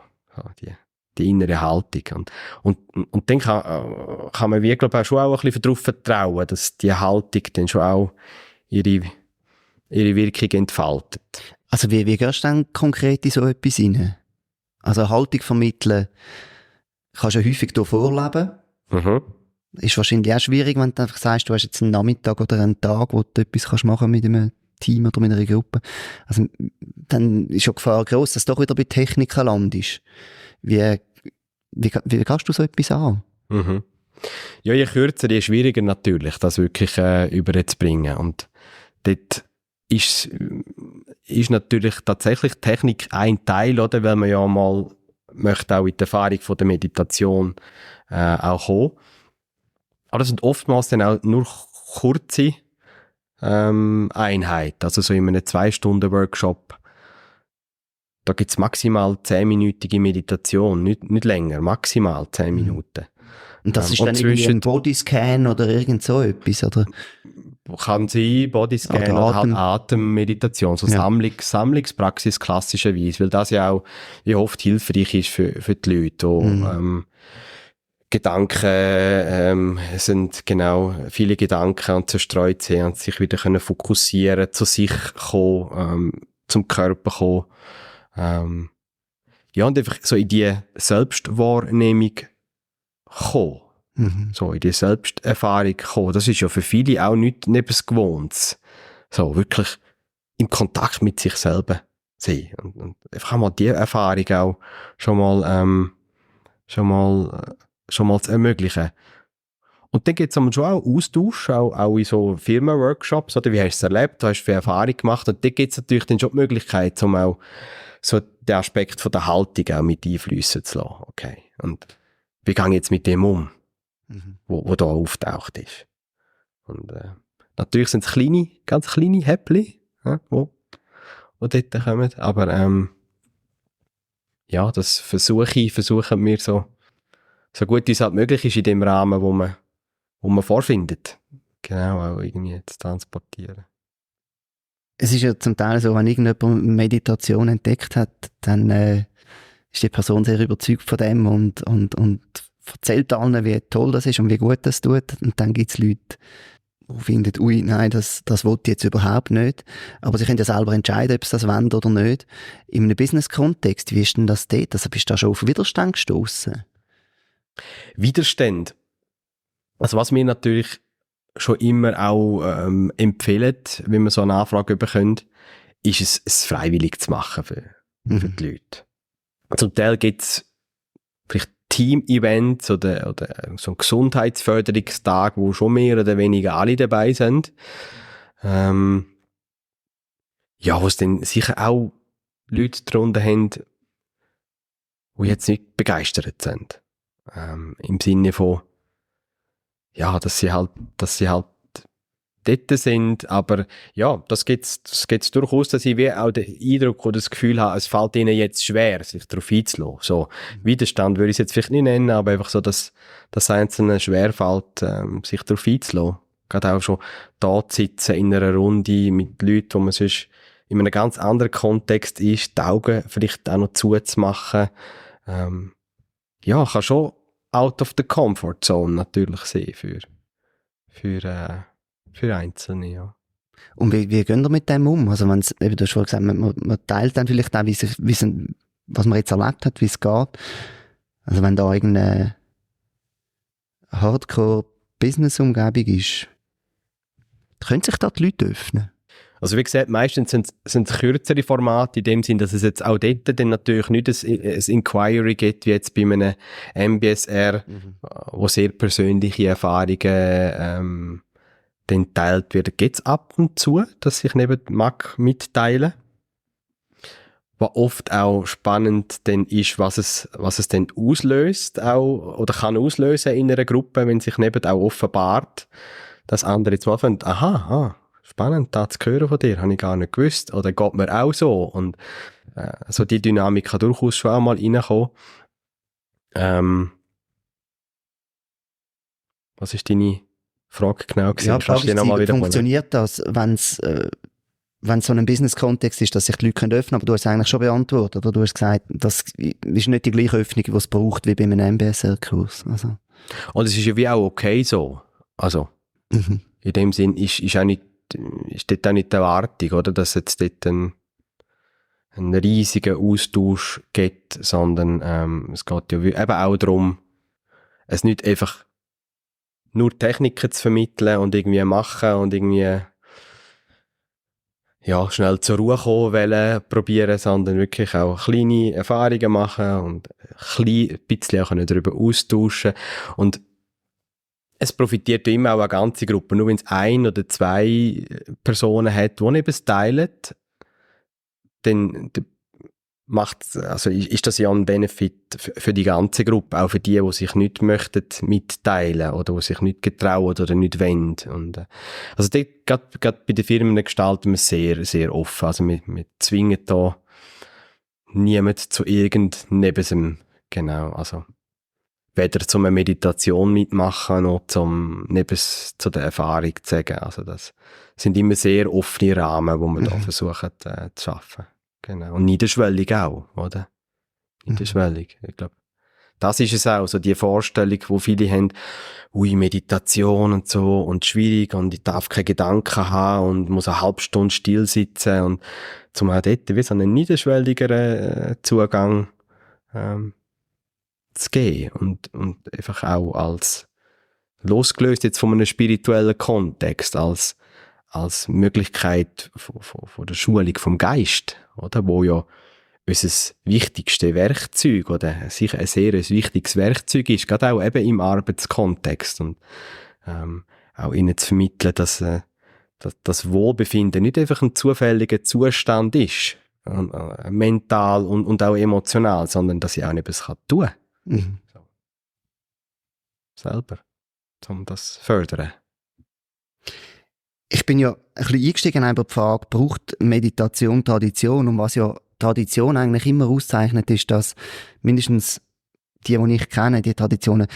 die innere Haltung. Und dann kann man wirklich, glaube ich, schon auch ein bisschen darauf vertrauen, dass die Haltung dann schon auch ihre Wirkung entfaltet. Also wie gehst du dann konkret in so etwas rein? Also Haltung vermitteln kannst du ja häufig hier vorleben. Ist wahrscheinlich auch schwierig, wenn du einfach sagst, du hast jetzt einen Nachmittag oder einen Tag, wo du etwas machen kannst mit einem Team oder mit einer Gruppe. Also dann ist ja die Gefahr gross, dass du doch wieder bei Techniken landest. Wie gehst du so etwas an? Ja, je kürzer, je schwieriger natürlich, das wirklich überzubringen. Und dort ist natürlich tatsächlich Technik ein Teil, oder? Weil man ja mal möchte auch in die Erfahrung von der Meditation auch kommen. Aber das sind oftmals dann auch nur kurze Einheiten. Also so in einem 2-Stunden-Workshop. Da gibt es maximal 10-minütige Meditation, nicht länger, maximal 10 Minuten. Und das ist dann irgendwie ein Bodyscan oder irgend so etwas, oder? Kann sein, Bodyscan oder halt Atemmeditation, so Sammlungspraxis klassischerweise, weil das ja auch wie oft hilfreich ist für die Leute, wo Gedanken sind genau viele Gedanken und zerstreut sind und sich wieder können fokussieren, zu sich kommen, zum Körper kommen. Ja, und einfach so in die Selbstwahrnehmung kommen. So in die Selbsterfahrung kommen. Das ist ja für viele auch nicht etwas Gewohntes. So wirklich im Kontakt mit sich selber sein. Und einfach mal diese Erfahrung auch schon mal zu ermöglichen. Und dann gibt es schon auch Austausch, auch in so Firmenworkshops, oder wie hast du es erlebt, du hast viel Erfahrung gemacht, und dann gibt es natürlich dann schon die Möglichkeit, um auch so den Aspekt von der Haltung auch mit einfließen zu lassen. Okay. Und wie gehe ich jetzt mit dem um, wo da auftaucht ist? Und natürlich sind es ganz kleine Häppchen, wo dort kommen, aber ja, das versuchen wir so so gut wie es halt möglich ist in dem Rahmen, wo man vorfindet. Genau, auch irgendwie zu transportieren. Es ist ja zum Teil so, wenn irgendjemand Meditation entdeckt hat, dann ist die Person sehr überzeugt von dem und erzählt allen, wie toll das ist und wie gut das tut. Und dann gibt es Leute, die finden, ui, nein, das will ich jetzt überhaupt nicht. Aber sie können ja selber entscheiden, ob sie das wollen oder nicht. In einem Business-Kontext, wie ist denn das dort? Also bist du da schon auf Widerstand gestoßen? Widerstand. Also was wir natürlich schon immer auch empfehlen, wenn wir so eine Anfrage bekommen, ist es freiwillig zu machen für die Leute. Zum Teil gibt es vielleicht Team-Events oder so ein Gesundheitsförderungstag, wo schon mehr oder weniger alle dabei sind. Ja, wo es dann sicher auch Leute darunter haben, die jetzt nicht begeistert sind. Im Sinne von, ja, dass sie halt dort sind, aber ja, das gibt's durchaus, dass ich wie auch den Eindruck oder das Gefühl habe, es fällt ihnen jetzt schwer, sich darauf einzulassen. So, Widerstand würde ich es jetzt vielleicht nicht nennen, aber einfach so, dass das Einzelnen schwerfällt, sich darauf einzulassen. Gerade auch schon da zu sitzen in einer Runde mit Leuten, wo man sonst in einem ganz anderen Kontext ist, die Augen vielleicht auch noch zuzumachen. Ja, kann schon out of the comfort zone natürlich sein für Einzelne, ja. Und wie gehen ihr mit dem um? Also du hast schon gesagt, man teilt dann vielleicht auch, was man jetzt erlebt hat, wie es geht. Also wenn da irgendeine Hardcore-Business-Umgebung ist, können sich da die Leute öffnen? Also wie gesagt, meistens sind es kürzere Formate in dem Sinn, dass es jetzt auch dort dann natürlich nicht ein Inquiry gibt, wie jetzt bei einem MBSR, wo sehr persönliche Erfahrungen dann teilt werden. Gibt es ab und zu, dass ich neben mag mitteilen. Was oft auch spannend dann ist, was es dann auslöst auch, oder kann auslösen in einer Gruppe, wenn sich neben auch offenbart, dass andere jetzt mal finden, aha, spannend, das zu hören von dir, habe ich gar nicht gewusst. Oder geht mir auch so. Und so die Dynamik kann durchaus schon einmal reinkommen. Was ist deine Frage genau gewesen? Ja, die Frage ist, funktioniert das, wenn es so ein Business-Kontext ist, dass sich die Leute öffnen können, aber du hast es eigentlich schon beantwortet, oder? Du hast gesagt, das ist nicht die gleiche Öffnung, die es braucht, wie bei einem MBSR-Kurs. Also. Und es ist ja wie auch okay so. Also, in dem Sinn ist dort auch nicht die Erwartung, oder? Dass es jetzt dort einen riesigen Austausch gibt, sondern es geht ja eben auch darum, es nicht einfach nur Techniken zu vermitteln und irgendwie machen und irgendwie ja, schnell zur Ruhe kommen wollen, probieren, sondern wirklich auch kleine Erfahrungen machen und ein bisschen auch darüber austauschen. Und es profitiert immer auch eine ganze Gruppe. Nur wenn es 1 oder 2 Personen hat, die eben es teilen, dann ist das ja ein Benefit für die ganze Gruppe, auch für die sich nicht möchten mitteilen oder die sich nicht getrauen oder nicht wollen. Und, also gerade bei den Firmen gestalten wir sehr, sehr offen. Also wir zwingen da niemand zu irgendetwas. Genau, also weder zu einer Meditation mitmachen, noch zu der Erfahrung zu sagen. Also das sind immer sehr offene Rahmen, die wir da versuchen zu schaffen. Genau. Und niederschwellig auch, oder? Niederschwellig. Ich glaube, das ist es auch, so die Vorstellung, wo viele haben, Meditation und so und schwierig und ich darf keine Gedanken haben und muss eine halbe Stunde still sitzen und zum auch dort wie so einen niederschwelligeren Zugang zu gehen und einfach auch als losgelöst jetzt von einem spirituellen Kontext, als Möglichkeit von der Schulung vom Geist, oder? Wo ja unser wichtigste Werkzeug oder sicher ein sehr wichtiges Werkzeug ist, gerade auch eben im Arbeitskontext und auch ihnen zu vermitteln, dass das Wohlbefinden nicht einfach ein zufälliger Zustand ist, mental und auch emotional, sondern dass ich auch etwas tun kann. So. Selber, um das zu fördern. Ich bin ja ein bisschen eingestiegen in die Frage, braucht Meditation Tradition? Und was ja Tradition eigentlich immer auszeichnet, ist, dass mindestens die ich kenne, die Traditionen,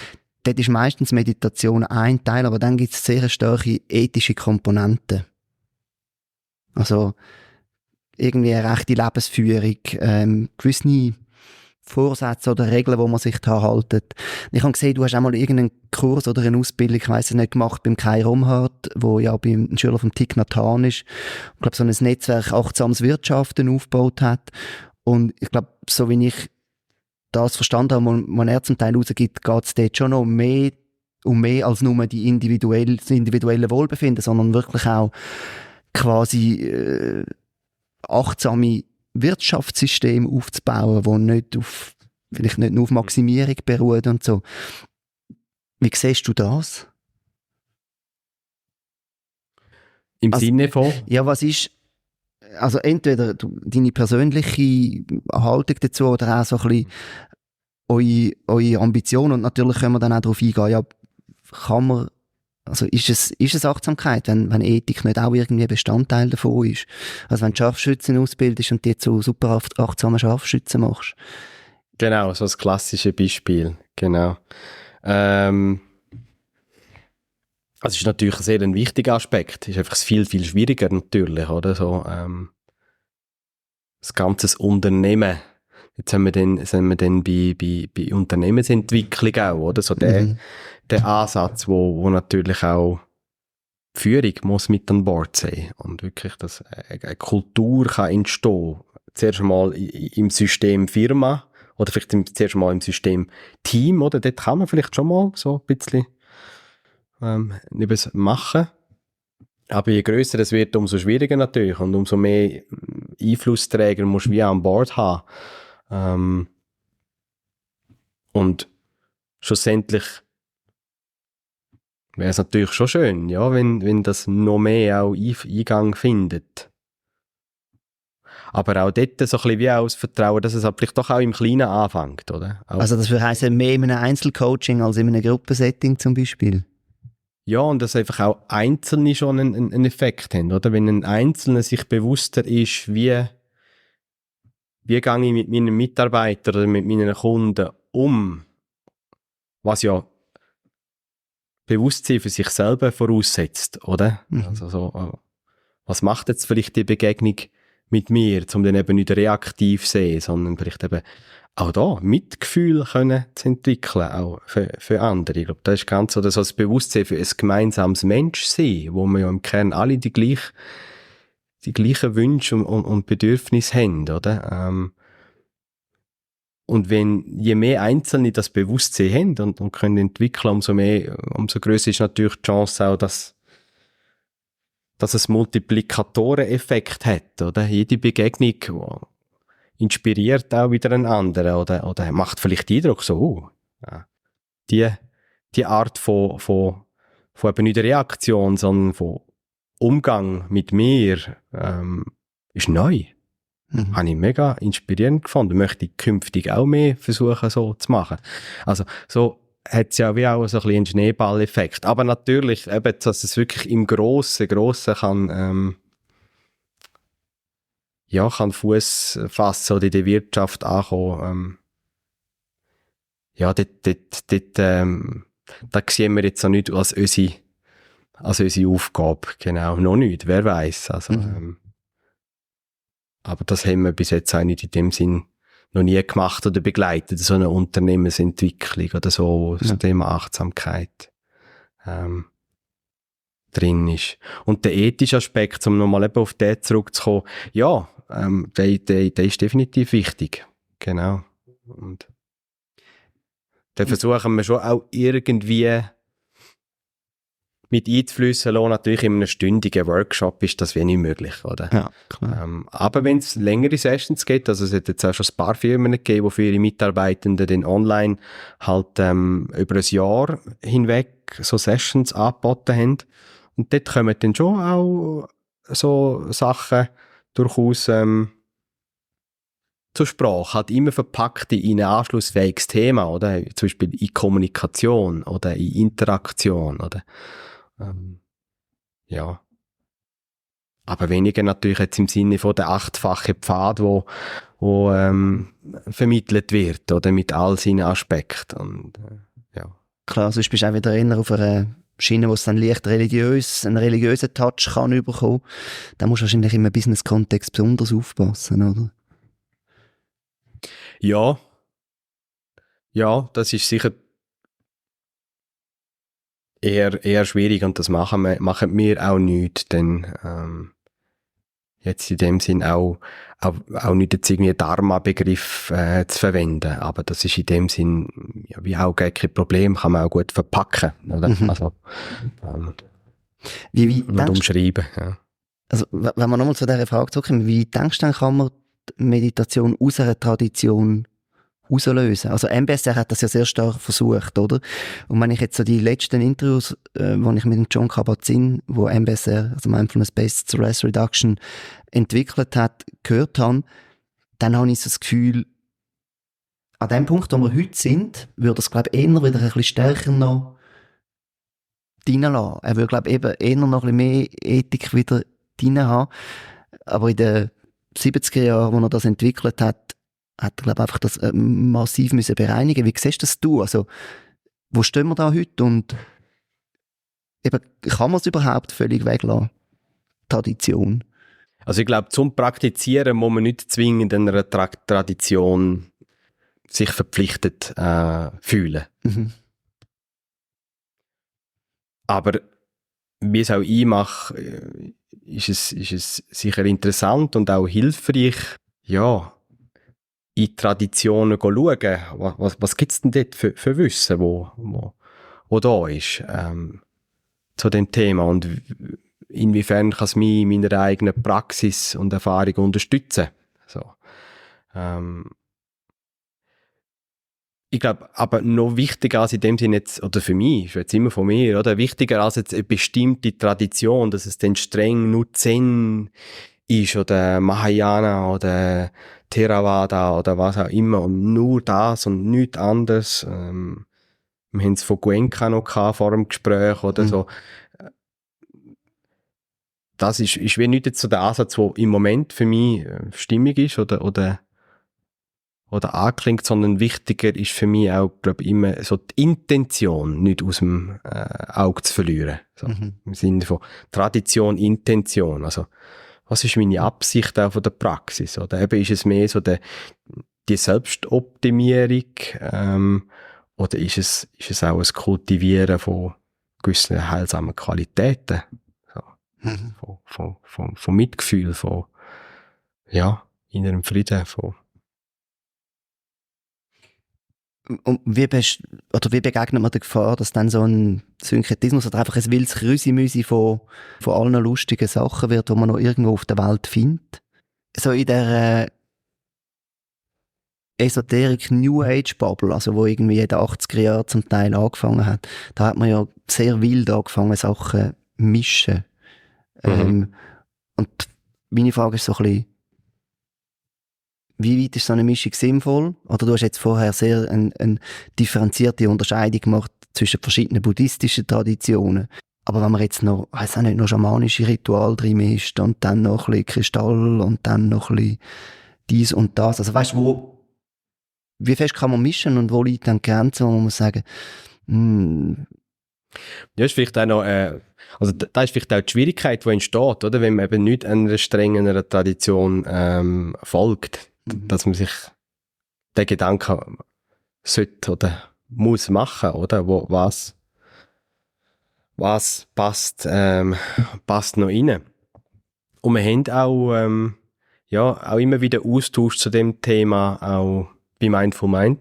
dort ist meistens Meditation ein Teil, aber dann gibt es sehr starke ethische Komponenten. Also irgendwie eine rechte Lebensführung, gewisse Vorsätze oder Regeln, wo man sich daran haltet. Ich habe gesehen, du hast auch mal irgendeinen Kurs oder eine Ausbildung, ich weiss es nicht, gemacht beim Kai Romhardt, wo ja ein Schüler vom Thich Nhat Hanh ist. Ich glaube, so ein Netzwerk achtsames Wirtschaften aufgebaut hat. Und ich glaube, so wie ich das verstanden habe, wenn er zum Teil rausgibt, geht es dort schon noch mehr als nur das individuelle Wohlbefinden, sondern wirklich auch quasi achtsame Wirtschaftssystem aufzubauen, das vielleicht nicht nur auf Maximierung beruht und so. Wie siehst du das? Im Sinne von? Ja, was ist, also entweder deine persönliche Haltung dazu oder auch so ein bisschen eure Ambition, und natürlich können wir dann auch darauf eingehen, ja, kann man, also ist es Achtsamkeit, wenn Ethik nicht auch irgendwie Bestandteil davon ist? Also wenn du Scharfschützen ausbildest und die zu super achtsamen Scharfschützen machst. Genau, so das klassische Beispiel, genau. Also es ist natürlich ein sehr wichtiger Aspekt, ist einfach viel, viel schwieriger natürlich, oder so, das ganze Unternehmen. Jetzt sind wir dann bei Unternehmensentwicklung auch, oder? So der Ansatz, wo natürlich auch die Führung muss mit an Bord sein. Und wirklich, dass eine Kultur kann entstehen. Zuerst einmal im System Firma, oder vielleicht zuerst einmal im System Team, oder? Dort kann man vielleicht schon mal so ein bisschen etwas machen. Aber je grösser es wird, umso schwieriger natürlich. Und umso mehr Einflussträger musst du wie an Bord haben. Und schlussendlich wäre es natürlich schon schön, ja, wenn das noch mehr auch Eingang findet. Aber auch dort so ein bisschen wie auch das Vertrauen, dass es halt vielleicht doch auch im Kleinen anfängt, oder? Auch also das würde heißen, mehr in einem Einzelcoaching als in einem Gruppensetting zum Beispiel? Ja, und dass einfach auch Einzelne schon einen Effekt haben, oder? Wenn ein Einzelner sich bewusster ist, wie gehe ich mit meinen Mitarbeitern oder mit meinen Kunden um, was ja Bewusstsein für sich selber voraussetzt, oder? Also so, was macht jetzt vielleicht die Begegnung mit mir, um dann eben nicht reaktiv zu sehen, sondern vielleicht eben auch da Mitgefühl können zu entwickeln, auch für andere. Ich glaube, das ist ganz so das Bewusstsein für ein gemeinsames Menschsein, wo wir ja im Kern alle die gleichen Wünsche und Bedürfnisse haben, oder? Und je mehr Einzelne das Bewusstsein haben und können entwickeln, umso grösser ist natürlich die Chance auch, dass es Multiplikatoreneffekt hat, oder? Jede Begegnung inspiriert auch wieder einen anderen, oder macht vielleicht den Eindruck so, ja, die Art von eben nicht Reaktion, sondern von Umgang mit mir, ist neu. Habe ich mega inspirierend gefunden. Möchte ich künftig auch mehr versuchen, so zu machen. Also, so hat es ja wie auch so ein bisschen einen Schneeballeffekt. Aber natürlich, eben, dass es wirklich im Grossen kann Fuß fassen oder in der Wirtschaft ankommen. Ja, da sehen wir jetzt auch nicht als unsere Aufgabe. Genau, noch nicht, wer weiß. Also, aber das haben wir bis jetzt auch nicht in dem Sinn noch nie gemacht oder begleitet, so eine Unternehmensentwicklung oder so, das Thema Achtsamkeit drin ist. Und der ethische Aspekt, um nochmal eben auf den zurückzukommen, ja, der ist definitiv wichtig. Genau. Und da versuchen wir schon auch irgendwie mit einzufliessen lassen. Natürlich in einem stündigen Workshop ist das wenig möglich, oder? Ja, klar. Aber wenn es längere Sessions gibt, also es hat jetzt auch schon ein paar Firmen gegeben, die für ihre Mitarbeitenden dann online halt über ein Jahr hinweg so Sessions angeboten haben. Und dort kommen dann schon auch so Sachen durchaus zur Sprache, halt immer verpackt in ein anschlussfähiges Thema, oder? Zum Beispiel in Kommunikation oder in Interaktion, oder? Ja. Aber weniger natürlich jetzt im Sinne von der 8-fache Pfad, wo vermittelt wird, oder mit all seinen Aspekten. Und, ja. Klar, sonst bist du auch wieder eher auf einer Schiene, wo es dann leicht einen religiösen Touch kann bekommen. Da musst du wahrscheinlich im Business-Kontext besonders aufpassen, oder? Ja. Ja, das ist sicher eher schwierig und das machen wir auch nicht, denn jetzt in dem Sinn auch nicht jetzt irgendwie einen Dharma-Begriff zu verwenden, aber das ist in dem Sinn ja, wie auch gar kein Problem, kann man auch gut verpacken, oder? Mhm. Also Wie und umschreiben, ja. Also, wenn wir nochmal zu dieser Frage zurückkommen, wie denkst du, dann kann man die Meditation aus einer Tradition auslösen? Also MBSR hat das ja sehr stark versucht, oder? Und wenn ich jetzt so die letzten Interviews, wo ich mit dem Jon Kabat-Zinn, wo MBSR, also Mindfulness-Based Stress Reduction, entwickelt hat, gehört habe, dann habe ich so das Gefühl, an dem Punkt, wo wir heute sind, würde es, glaube ich, eher wieder ein bisschen stärker noch reinlassen. Er würde, glaube ich, eben eher noch ein bisschen mehr Ethik wieder drin haben. Aber in den 70er Jahren, wo er das entwickelt hat er, glaube ich, einfach das massiv müssen bereinigen. Wie siehst das du? Also, wo stehen wir da heute? Und eben, kann man es überhaupt völlig weglassen? Tradition. Also ich glaube, zum Praktizieren muss man nicht zwingend in einer Tradition sich verpflichtet fühlen. Mhm. Aber wie es auch ich mache, ist es sicher interessant und auch hilfreich, ja, in Traditionen schauen. Was gibt es denn dort für Wissen, wo da ist, zu dem Thema und inwiefern kann es mich in meiner eigenen Praxis und Erfahrung unterstützen. So. Ich glaube, aber noch wichtiger als in dem Sinne jetzt, oder für mich, ist jetzt immer von mir, oder wichtiger als jetzt eine bestimmte Tradition, dass es dann streng nur Zen ist oder Mahayana oder Theravada oder was auch immer und nur das und nichts anderes. Wir haben es von Goenka noch vor dem Gespräch oder so. Das ist wie nicht jetzt so der Ansatz, der im Moment für mich stimmig ist oder anklingt, sondern wichtiger ist für mich auch, glaube ich, immer so die Intention nicht aus dem Auge zu verlieren. So, im Sinne von Tradition, Intention. Also, was ist meine Absicht auch von der Praxis? Oder eben ist es mehr so die Selbstoptimierung oder ist es auch ein Kultivieren von gewissen heilsamen Qualitäten? So, von Mitgefühl, von innerem Frieden, von Und wie begegnet man der Gefahr, dass dann so ein Synkretismus oder einfach ein wildes Krüsimüsi von allen lustigen Sachen wird, die man noch irgendwo auf der Welt findet? So in der Esoterik New Age Bubble, also wo irgendwie in den 80er Jahren zum Teil angefangen hat, da hat man ja sehr wild angefangen, Sachen mischen. Und meine Frage ist so ein bisschen, wie weit ist so eine Mischung sinnvoll? Oder du hast jetzt vorher sehr eine differenzierte Unterscheidung gemacht zwischen verschiedenen buddhistischen Traditionen. Aber wenn man jetzt noch, weiss auch nicht, noch schamanische Rituale drin mischt und dann noch ein bisschen Kristall und dann noch ein bisschen dies und das. Also weißt du, wie fest kann man mischen und wo liegt dann die Grenze, wo man muss sagen, Ja, ist vielleicht auch noch, also da ist vielleicht auch die Schwierigkeit, die entsteht, oder? Wenn man eben nicht einer strengen Tradition folgt, dass man sich den Gedanken sollte oder muss machen, oder? Was passt noch rein. Und wir haben auch, auch immer wieder Austausch zu dem Thema, auch bei Mindful Mind,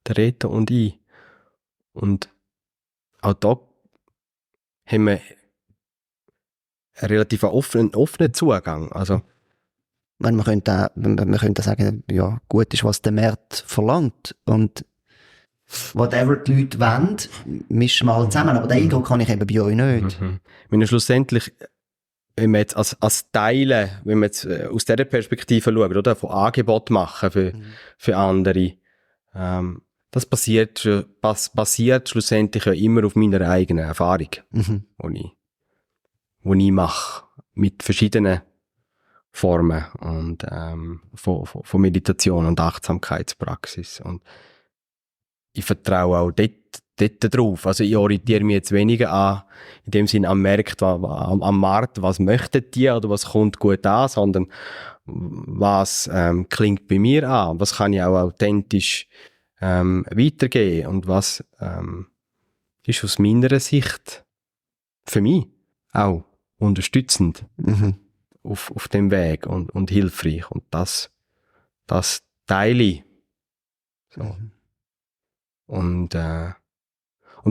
der Reto und ich. Und auch da haben wir einen relativ offenen Zugang. Also, man könnte sagen, ja, gut ist, was der Markt verlangt. Und whatever die Leute wollen, mischen wir halt zusammen. Aber den Eindruck habe ich eben bei euch nicht. Wenn schlussendlich, wenn wir jetzt als Teilen, wenn wir jetzt aus dieser Perspektive schauen, oder, von Angebot machen für andere, das basiert schlussendlich ja immer auf meiner eigenen Erfahrung, die ich mache. Mit verschiedenen Formen und von Meditation und Achtsamkeitspraxis. Und ich vertraue auch dort drauf. Also ich orientiere mich jetzt weniger an, in dem Sinne am Markt, am Markt, was möchten die oder was kommt gut an, sondern was klingt bei mir an, was kann ich auch authentisch weitergeben und was ist aus meiner Sicht für mich auch unterstützend auf dem Weg und hilfreich. Und das teile ich. So. Und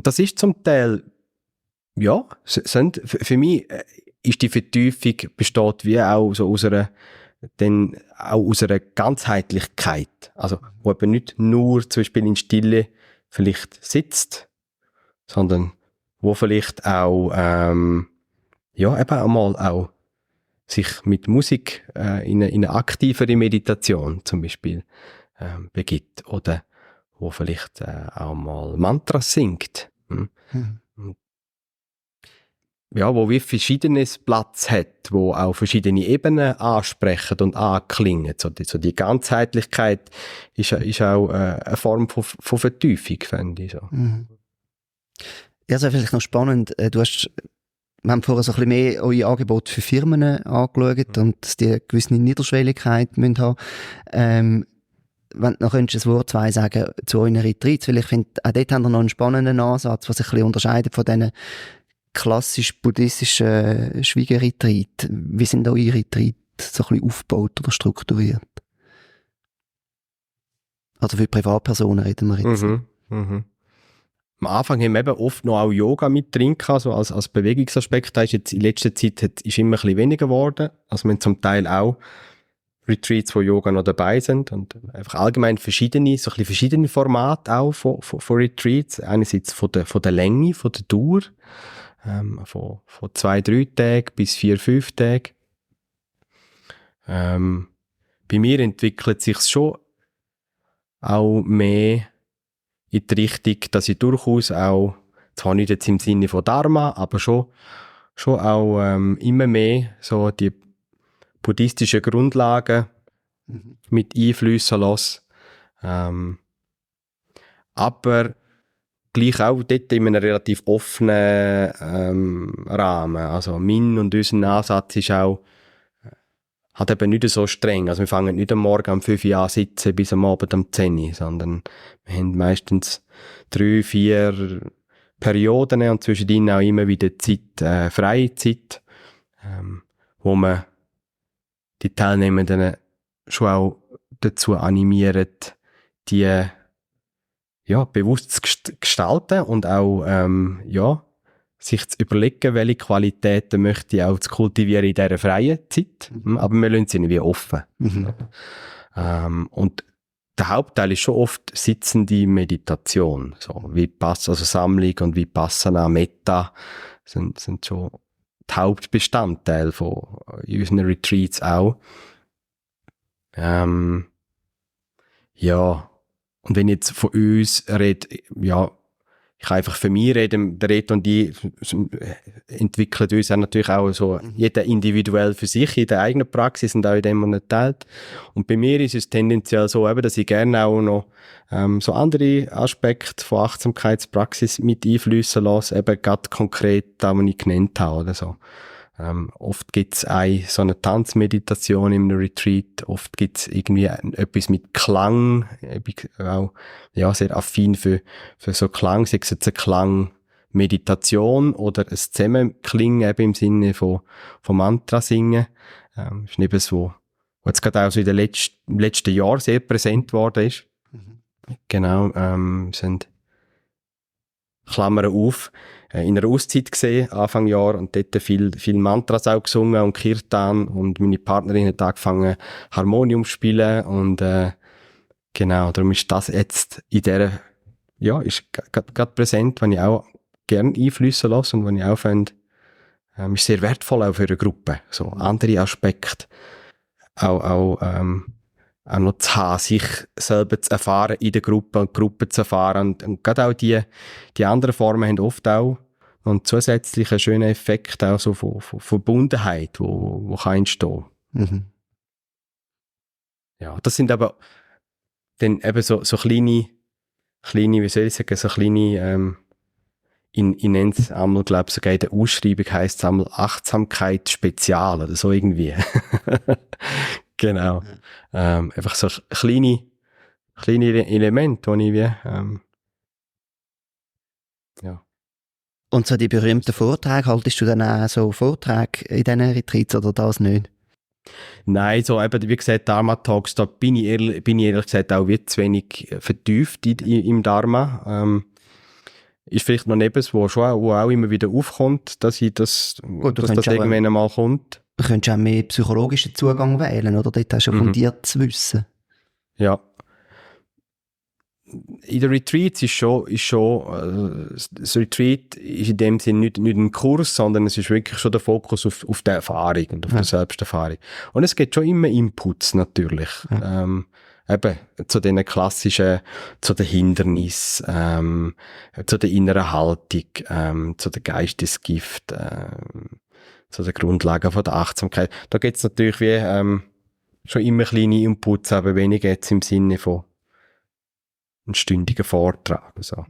das ist zum Teil, ja, für mich ist die Vertiefung besteht wie auch so aus einer Ganzheitlichkeit. Also, wo eben nicht nur zum Beispiel in Stille vielleicht sitzt, sondern wo vielleicht auch, eben einmal auch sich mit Musik in eine aktivere Meditation zum Beispiel begibt. Oder wo vielleicht auch mal Mantras singt. Ja, wo wie verschiedenes Platz hat, wo auch verschiedene Ebenen ansprechen und anklingen. So die Ganzheitlichkeit ist auch eine Form von Vertiefung, finde ich so. Ja, das ist vielleicht noch spannend. Wir haben vorher so ein bisschen mehr eure Angebote für Firmen angeschaut und dass die eine gewisse Niederschwelligkeit haben müssen. Wenn du noch ein Wort, zwei sagen zu euren Retreats, weil ich finde, auch dort haben wir noch einen spannenden Ansatz, was sich ein bisschen unterscheidet von diesen klassisch-buddhistischen Schwiegerretreat. Wie sind eure Retreats so ein bisschen aufgebaut oder strukturiert? Also für Privatpersonen reden wir jetzt. Am Anfang haben wir eben oft noch auch Yoga mit drin gehabt, so als Bewegungsaspekt. Da ist jetzt in letzter Zeit ist immer ein bisschen weniger geworden. Also wir haben zum Teil auch Retreats, wo Yoga noch dabei sind und einfach allgemein verschiedene Formate auch von Retreats. Einerseits von der Länge, von der Dauer, von 2-3 Tagen bis 4-5 Tagen. Bei mir entwickelt sich schon auch mehr in die Richtung, dass ich durchaus auch, zwar nicht jetzt im Sinne von Dharma, aber schon auch immer mehr so die buddhistischen Grundlagen mit einfließen lasse. Aber gleich auch dort in einem relativ offenen Rahmen. Also mein und unser Ansatz ist auch, hat eben nicht so streng. Also wir fangen nicht am Morgen um 5 Uhr an sitzen bis am Abend um 10 Uhr, sondern wir haben meistens 3-4 Perioden und zwischendrin auch immer wieder Zeit, freie Zeit, wo man die Teilnehmenden schon auch dazu animiert, die bewusst zu gestalten und auch sich zu überlegen, welche Qualitäten möchte ich auch zu kultivieren in dieser freien Zeit. Aber wir lassen sie irgendwie offen. Und der Hauptteil ist schon oft sitzende Meditation. So, also Sammlung und Vipassana, Metta sind schon die Hauptbestandteile von unseren Retreats auch. Und wenn ich jetzt von uns rede, ich kann einfach für mich reden, der Reto und ich entwickeln uns natürlich auch so, jeder individuell für sich, in der eigenen Praxis und auch in dem, man nicht teilt. Und bei mir ist es tendenziell so, eben, dass ich gerne auch noch so andere Aspekte von Achtsamkeitspraxis mit einfließen lasse, eben gerade konkret da, was ich genannt habe oder so. Oft gibt es so eine Tanzmeditation im Retreat, oft gibt es irgendwie etwas mit Klang, ich bin auch sehr affin für so Klang, sei es jetzt eine Klangmeditation oder ein Zusammenklingen eben im Sinne von Mantra singen. Ist eben so, was jetzt gerade auch so in den letzten Jahren sehr präsent worden ist. Genau, sind Klammern auf, in einer Auszeit gesehen, Anfang Jahr, und dort viel Mantras auch gesungen und Kirtan, und meine Partnerin hat angefangen Harmonium zu spielen, und genau, darum ist das jetzt in dieser, ist gerade präsent, wenn ich auch gerne einfließen lasse und wenn ich auch finde, ist sehr wertvoll auch für eine Gruppe, so andere Aspekte auch noch zu haben, sich selber zu erfahren in der Gruppe und die Gruppe zu erfahren. Und gerade auch die anderen Formen haben oft auch noch einen zusätzlichen schönen Effekt auch so von Verbundenheit, wo kann entstehen. Mhm. Ja, das sind aber dann eben so kleine, wie soll ich sagen, so kleine, ich nenne es einmal, glaube ich, sogar in der Ausschreibung heisst es einmal Achtsamkeit Spezial oder so irgendwie. Genau. Einfach so kleine Elemente, die ich wie, ja. Und so die berühmten Vorträge, haltest du dann auch so Vorträge in diesen Retreats oder das nicht? Nein, so eben, wie gesagt, Dharma Talks, da bin ich ehrlich gesagt auch wie zu wenig vertieft im Dharma. Ist vielleicht noch etwas, wo auch immer wieder aufkommt, dass das irgendwann einmal kommt. Du könntest auch mehr psychologischen Zugang wählen, oder? Dort hast du fundiertes Wissen. Ja. In den Retreats ist schon das Retreat ist in dem Sinne nicht ein Kurs, sondern es ist wirklich schon der Fokus auf der Erfahrung und auf die Selbsterfahrung. Und es gibt schon immer Inputs natürlich. Ja. Eben zu den klassischen, zu den Hindernissen, zu der inneren Haltung, zu der Geistesgift, zu den Grundlagen von der Achtsamkeit. Da gibt es natürlich wie schon immer kleine Inputs, aber weniger jetzt im Sinne von einen stündigen Vortrag. So.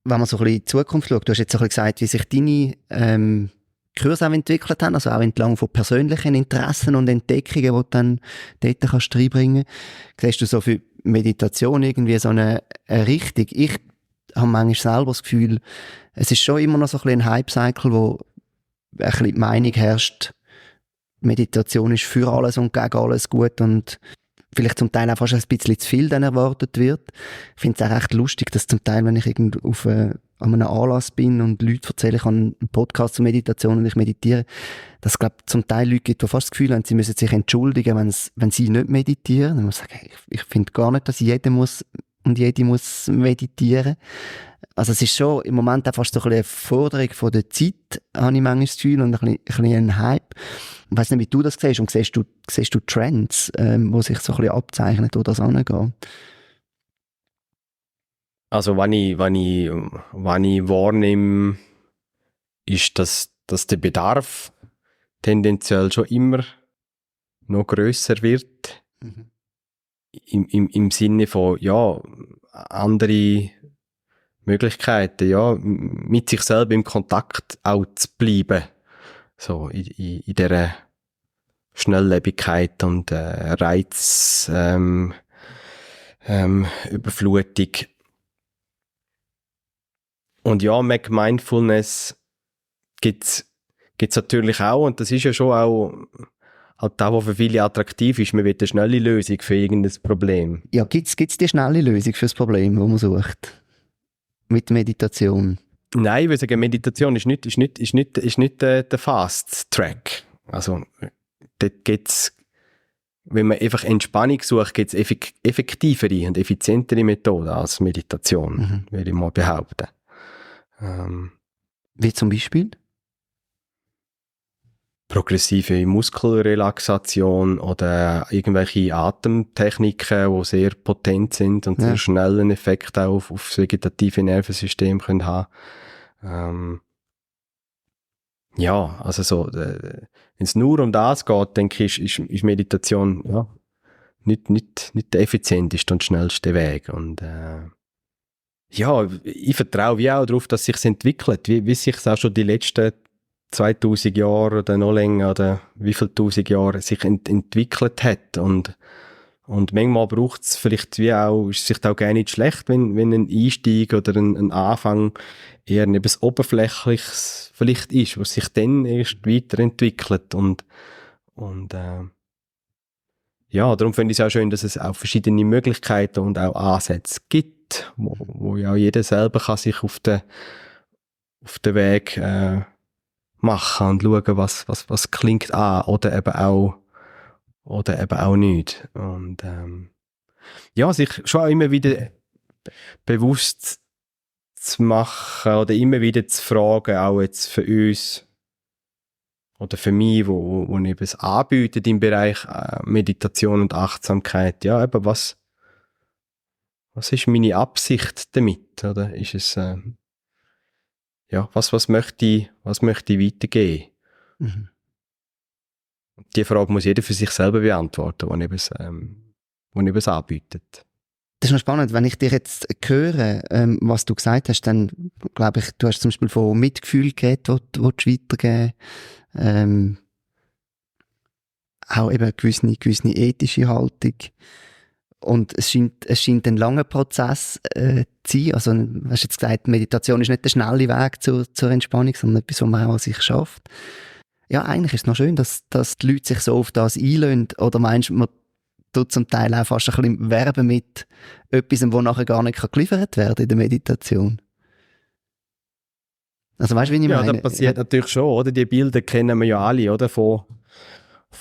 Wenn man so ein bisschen in die Zukunft schaut, du hast jetzt so ein bisschen gesagt, wie sich deine Kurse auch entwickelt haben, also auch entlang von persönlichen Interessen und Entdeckungen, die du dann dort kannst reinbringen kannst. Siehst du so für Meditation irgendwie so eine Richtung? Ich habe manchmal selber das Gefühl, es ist schon immer noch so ein bisschen ein Hype-Cycle, wo ein bisschen die Meinung herrscht, Meditation ist für alles und gegen alles gut und vielleicht zum Teil auch fast ein bisschen zu viel dann erwartet wird. Ich finde es auch recht lustig, dass zum Teil, wenn ich an einem Anlass bin und Leute erzählen, ich habe einen Podcast zur Meditation und ich meditiere, dass es, glaube zum Teil Leute gibt, die fast das Gefühl haben, sie müssen sich entschuldigen, wenn sie nicht meditieren. Dann muss ich sagen, hey, ich finde gar nicht, dass jeder muss und jede muss meditieren. Also es ist schon im Moment auch fast so ein bisschen eine Forderung von der Zeit, habe ich manchmal das Gefühl, und ein bisschen ein Hype. Ich weiss nicht, wie du das siehst, und siehst du Trends, die sich so ein bisschen abzeichnen, wo das angeht? Also wenn ich wahrnehme, ist, dass der Bedarf tendenziell schon immer noch grösser wird. Mhm. Im Sinne von, ja, andere Möglichkeiten, ja, mit sich selber im Kontakt auch zu bleiben. So, in dieser Schnelllebigkeit und Überflutung. Und ja, Mindfulness gibt's natürlich auch, und das ist ja schon auch halt das, was für viele attraktiv ist. Man will eine schnelle Lösung für irgendein Problem. Ja, gibt's die schnelle Lösung für das Problem, das man sucht? Mit Meditation? Nein, ich würde sagen, Meditation ist nicht der Fast Track. Also, dort gibt's, wenn man einfach Entspannung sucht, gibt es effektivere und effizientere Methoden als Meditation, würde ich mal behaupten. Wie zum Beispiel? Progressive Muskelrelaxation oder irgendwelche Atemtechniken, die sehr potent sind und sehr schnellen Effekt auch auf das vegetative Nervensystem können haben. Ja, also so, wenn es nur um das geht, denke ich, ist Meditation ja nicht der effizienteste und schnellste Weg. Und ja, ich vertraue wie auch darauf, dass es sich entwickelt, wie es sich auch schon die letzten 2000 Jahre oder noch länger oder wie viele 1000 Jahre sich entwickelt hat. Und manchmal braucht es vielleicht wie auch, ist es sich auch gar nicht schlecht, wenn ein Einstieg oder ein Anfang eher etwas Oberflächliches vielleicht ist, was sich dann erst weiterentwickelt. Und ja, darum finde ich es auch schön, dass es auch verschiedene Möglichkeiten und auch Ansätze gibt, wo ja jeder selber kann sich auf den Weg machen und schauen, was klingt an oder eben auch nicht. Und ja, sich schon auch immer wieder bewusst zu machen oder immer wieder zu fragen, auch jetzt für uns oder für mich, wo ich etwas anbietet im Bereich Meditation und Achtsamkeit. Ja, eben was ist meine Absicht damit? Oder ist es ja, was möchte ich weitergeben? Mhm. Die Frage muss jeder für sich selber beantworten, wo er es anbietet. Das ist noch spannend, wenn ich dich jetzt höre, was du gesagt hast, dann glaube ich, du hast zum Beispiel von Mitgefühl geredet, wo du weitergeben auch eben gewisse ethische Haltung. Und es scheint ein langer Prozess zu sein. Also, du hast jetzt gesagt, Meditation ist nicht der schnelle Weg zur Entspannung, sondern etwas, was man auch an sich schafft. Ja, eigentlich ist es noch schön, dass die Leute sich so auf das einlösen. Oder meinst du, man tut zum Teil auch fast ein bisschen werben mit etwas, was nachher gar nicht geliefert werden in der Meditation? Also weißt du, wie ich meine? Ja, das passiert natürlich schon, oder? Die Bilder kennen wir ja alle, oder? Von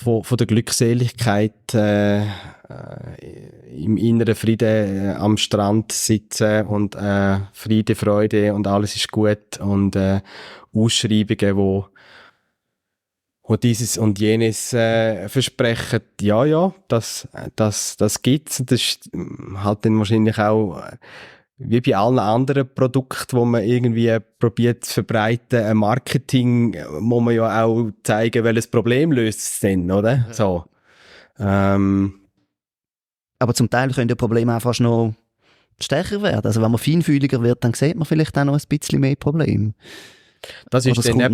der Glückseligkeit im inneren Frieden am Strand sitzen und Friede, Freude und alles ist gut und Ausschreibungen, wo dieses und jenes versprechen. Ja, das gibt's. Das ist halt dann wahrscheinlich auch wie bei allen anderen Produkten, wo man irgendwie probiert zu verbreiten, ein Marketing muss man ja auch zeigen, welches Problem löst es denn, oder? Ja. So. Aber zum Teil können die Probleme auch fast noch stärker werden. Also wenn man feinfühliger wird, dann sieht man vielleicht auch noch ein bisschen mehr Probleme. Das ist dann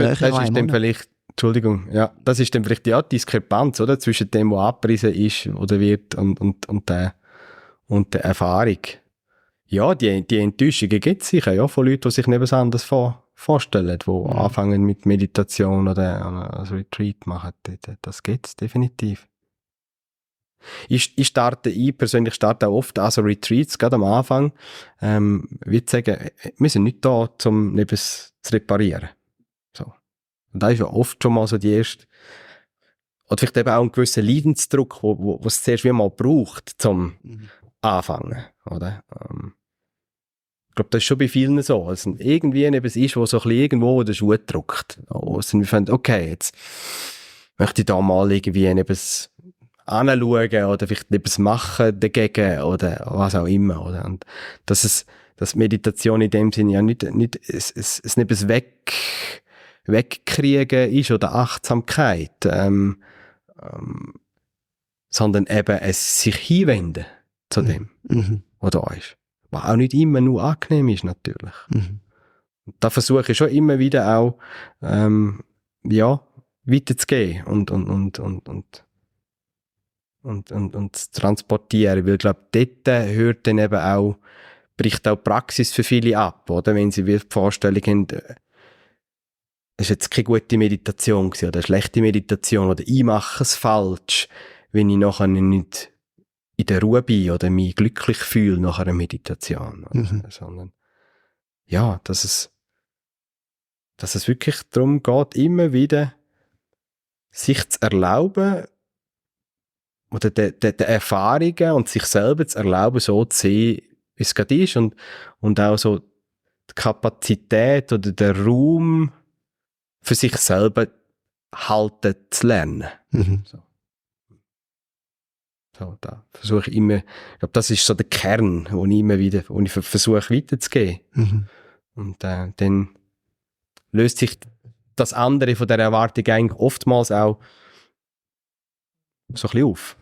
vielleicht die Diskrepanz, oder? Zwischen dem, was abgerissen ist oder wird und der Erfahrung. Ja, die Enttäuschungen gibt es sicher, ja, von Leuten, die sich nicht was anderes vorstellen, die anfangen mit Meditation oder ein Retreat machen. Das gibt es definitiv. Ich persönlich starte auch oft an so Retreats, gerade am Anfang. Würde sagen, wir sind nicht da, um etwas zu reparieren. So. Und da ist ja oft schon mal so die erste, oder vielleicht eben auch ein gewisser Leidensdruck, wo es zuerst wie mal braucht, zum Anfangen, oder? Ich glaube, das ist schon bei vielen so. Also irgendwie etwas ist, wo so ein bisschen irgendwo der Schuh drückt. Also wir finden, okay, jetzt möchte ich da mal irgendwie etwas anschauen oder vielleicht etwas machen dagegen oder was auch immer, oder? Und dass Meditation in dem Sinne ja nicht etwas wegkriegen ist oder Achtsamkeit, sondern eben es sich hinwenden zu dem, was da ist. Was auch nicht immer nur angenehm ist, natürlich. Da versuche ich schon immer wieder auch, weiterzugehen und zu transportieren. Weil ich glaube, dort hört dann eben auch, bricht auch Praxis für viele ab, oder? Wenn sie die Vorstellung haben, es ist jetzt keine gute Meditation gewesen, oder eine schlechte Meditation, oder ich mache es falsch, wenn ich nachher nicht in der Ruhe bin oder mich glücklich fühle nach einer Meditation. Sondern, ja, dass es wirklich darum geht, immer wieder sich zu erlauben, oder der Erfahrungen und sich selber zu erlauben, so zu sehen, wie es gerade ist und auch so die Kapazität oder der Raum für sich selber halten zu lernen. So, da versuche ich immer, ich glaube, das ist so der Kern, wo ich versuche weiterzugehen. Und dann löst sich das andere von der Erwartung eigentlich oftmals auch so ein bisschen auf.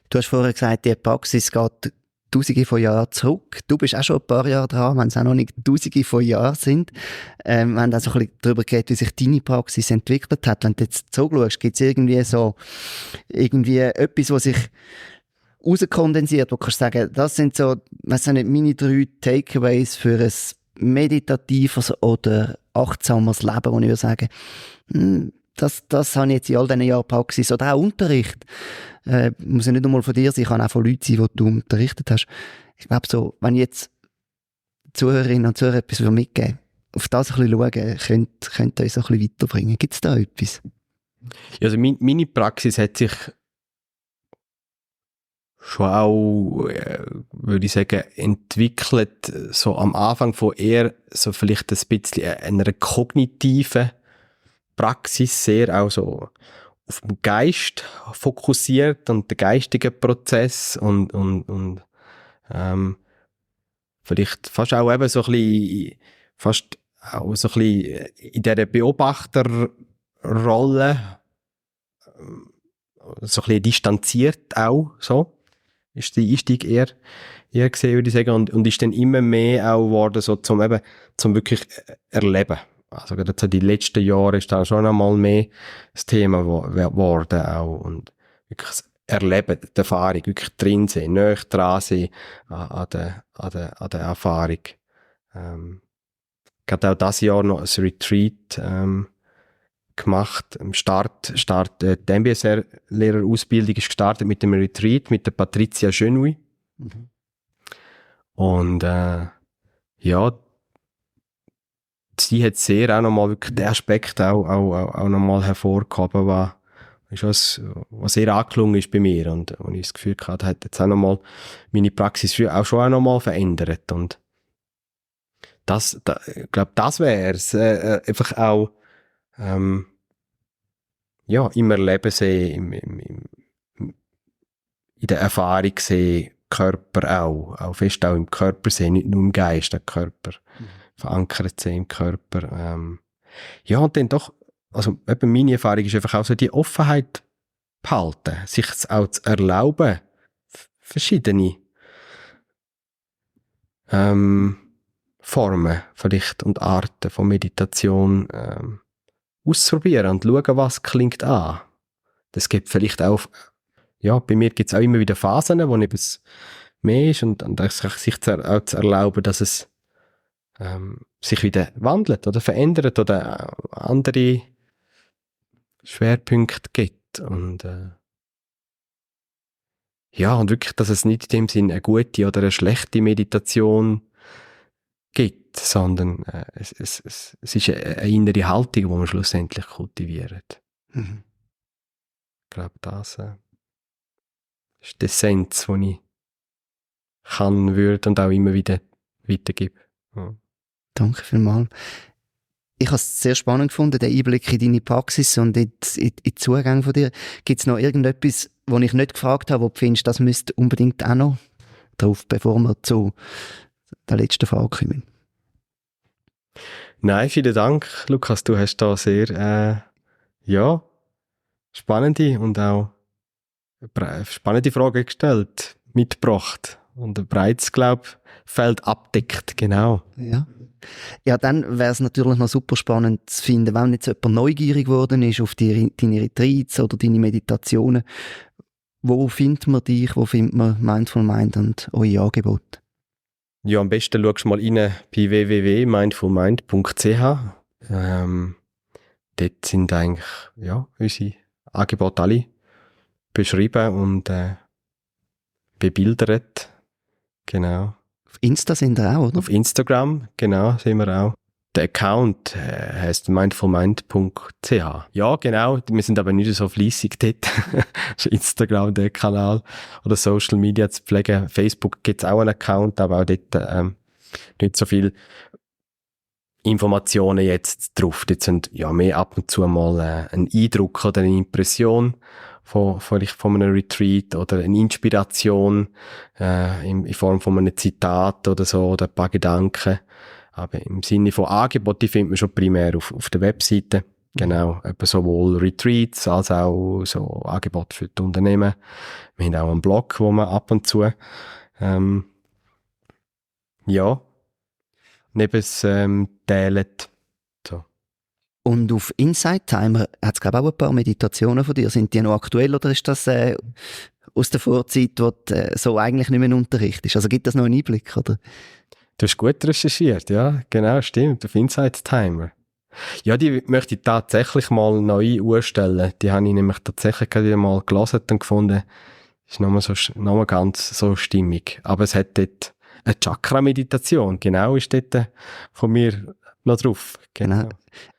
Du hast vorher gesagt, die Praxis geht Tausende von Jahren zurück. Du bist auch schon ein paar Jahre dran, wenn es auch noch nicht Tausende von Jahren sind. Wir haben auch so ein bisschen darüber geredet, wie sich deine Praxis entwickelt hat. Wenn du jetzt zurückschaust, gibt es irgendwie etwas, was sich rauskondensiert, wo du kannst sagen, das sind so, weiss nicht, meine 3 Takeaways für ein meditatives oder achtsames Leben, wo ich würde sagen, das habe ich jetzt in all diesen Jahren Praxis oder auch Unterricht. Muss ja nicht nur von dir sein, kann auch von Leuten sein, die du unterrichtet hast. Ich glaube so, wenn ich jetzt Zuhörerinnen und Zuhörer etwas mitgeben, auf das ein bisschen schauen, könnte uns ein bisschen weiterbringen. Gibt es da etwas? Ja, also meine Praxis hat sich schon auch, würde ich sagen, entwickelt, so am Anfang von eher so vielleicht ein bisschen einer kognitiven Praxis, sehr auch so auf den Geist fokussiert und den geistigen Prozess und vielleicht fast auch eben so ein bisschen, fast auch so ein bisschen in dieser Beobachterrolle so ein bisschen distanziert auch, so. Ist der Einstieg eher gesehen, würde ich sagen, und ist dann immer mehr auch geworden, so zum wirklich erleben. Also gerade so die letzten Jahre ist dann schon einmal mehr das Thema geworden auch, und wirklich das Erleben, die Erfahrung, wirklich drin sein, näher dran sein an der Erfahrung. Gerade auch dieses Jahr noch ein Retreat gemacht. Am Start die MBSR-Lehrerausbildung ist gestartet mit dem Retreat mit der Patricia Genouy. Mhm. Und sie hat sehr auch nochmal wirklich den Aspekt auch nochmal hervorgehoben, was sehr angelungen ist bei mir, und ich das Gefühl hatte, hat jetzt auch nochmal meine Praxis auch schon nochmal verändert. Und ich glaube, das wäre es. Einfach auch im Erleben sehen, in der Erfahrung sehen, Körper auch fest auch im Körper sehen, nicht nur im Geist, der Körper verankert sehen im Körper. Und dann doch, also eben meine Erfahrung ist einfach auch so die Offenheit behalten, sich auch zu erlauben, verschiedene Formen vielleicht und Arten von Meditation auszuprobieren und schauen, was klingt an. Das gibt vielleicht auch, bei mir gibt es auch immer wieder Phasen, wo eben es mehr ist, und sich auch zu erlauben, dass es sich wieder wandelt oder verändert oder andere Schwerpunkte gibt. Und und wirklich, dass es nicht in dem Sinn eine gute oder eine schlechte Meditation gibt, sondern es ist eine innere Haltung, die man schlussendlich kultiviert. Mhm. Ich glaube, das ist die Essenz, die ich würde und auch immer wieder weitergebe. Ja. Danke vielmals. Ich habe es sehr spannend gefunden, den Einblick in deine Praxis und in die Zugänge von dir. Gibt es noch irgendetwas, was ich nicht gefragt habe, wo du findest, das müsste unbedingt auch noch drauf, bevor wir zu der letzten Frage kommen? Nein, vielen Dank, Lukas. Du hast da sehr spannende und auch spannende Fragen gestellt, mitgebracht und ein breites, Feld abdeckt, genau. Ja, dann wäre es natürlich noch super spannend zu finden, wenn jetzt jemand neugierig geworden ist auf deine Retreats oder deine Meditationen. Wo findet man dich, wo findet man Mindful Mind und eure Angebote? Ja, am besten schaust du mal rein bei www.mindfulmind.ch. Dort sind eigentlich unsere Angebote alle beschrieben und bebildert. Genau. Auf Insta sind wir auch, oder? Auf Instagram, genau, sind wir auch. Der Account heisst mindfulmind.ch. Ja, genau. Wir sind aber nicht so fleissig dort. Instagram, der Kanal oder Social Media zu pflegen. Facebook gibt es auch einen Account, aber auch dort nicht so viel Informationen jetzt drauf. Dort sind mehr ab und zu mal ein Eindruck oder eine Impression von einem Retreat oder eine Inspiration in Form von einem Zitat oder so oder ein paar Gedanken. Aber im Sinne von Angebot, die findet man schon primär auf der Webseite. Genau, sowohl Retreats als auch so Angebote für die Unternehmen. Wir haben auch einen Blog, wo man ab und zu teilen. So. Und auf Insight Timer hat es, glaube ich, auch ein paar Meditationen von dir. Sind die noch aktuell oder ist das aus der Vorzeit, wo du so eigentlich nicht mehr unterrichtest? Also gibt das noch einen Einblick, oder? Du hast gut recherchiert, ja, genau, stimmt, auf Insight Timer. Ja, die möchte ich tatsächlich mal neu ausstellen. Die habe ich nämlich tatsächlich gerade wieder mal gelesen und gefunden, ist nochmal ganz so stimmig. Aber es hat dort eine Chakra-Meditation, genau, ist dort von mir noch drauf. Genau.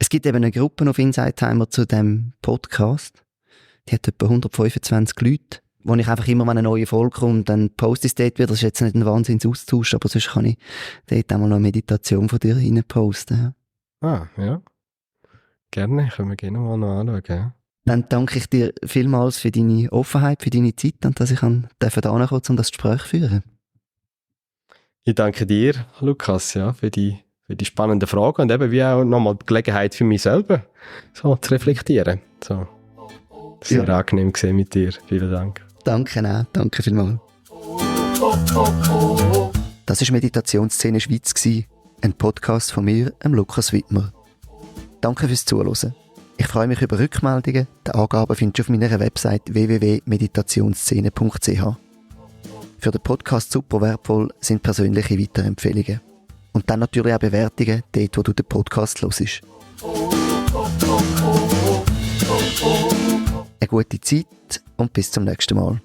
Es gibt eben eine Gruppe auf Insight Timer zu dem Podcast. Die hat etwa 125 Leute, wo ich einfach immer, wenn eine neue Folge kommt, dann poste ich es dort wieder. Das ist jetzt nicht ein Wahnsinnsaustausch, aber sonst kann ich dort einmal noch eine Meditation von dir rein posten. Ja. Ja. Gerne, können wir gerne mal noch anschauen. Ja. Dann danke ich dir vielmals für deine Offenheit, für deine Zeit und dass ich da kommen, um das Gespräch zu führen. Ich danke dir, Lukas, für die spannenden Fragen und eben wie auch nochmal die Gelegenheit für mich selber so zu reflektieren. So. Sehr angenehm gesehen mit dir. Vielen Dank. Danke auch. Danke vielmals. Das war Meditationsszene Schweiz, ein Podcast von mir, Lukas Wittmer. Danke fürs Zuhören. Ich freue mich über Rückmeldungen. Die Angaben findest du auf meiner Website www.meditationsszene.ch. Für den Podcast super wertvoll sind persönliche Weiterempfehlungen. Und dann natürlich auch Bewertungen, dort wo du den Podcast hörst. Eine gute Zeit und bis zum nächsten Mal.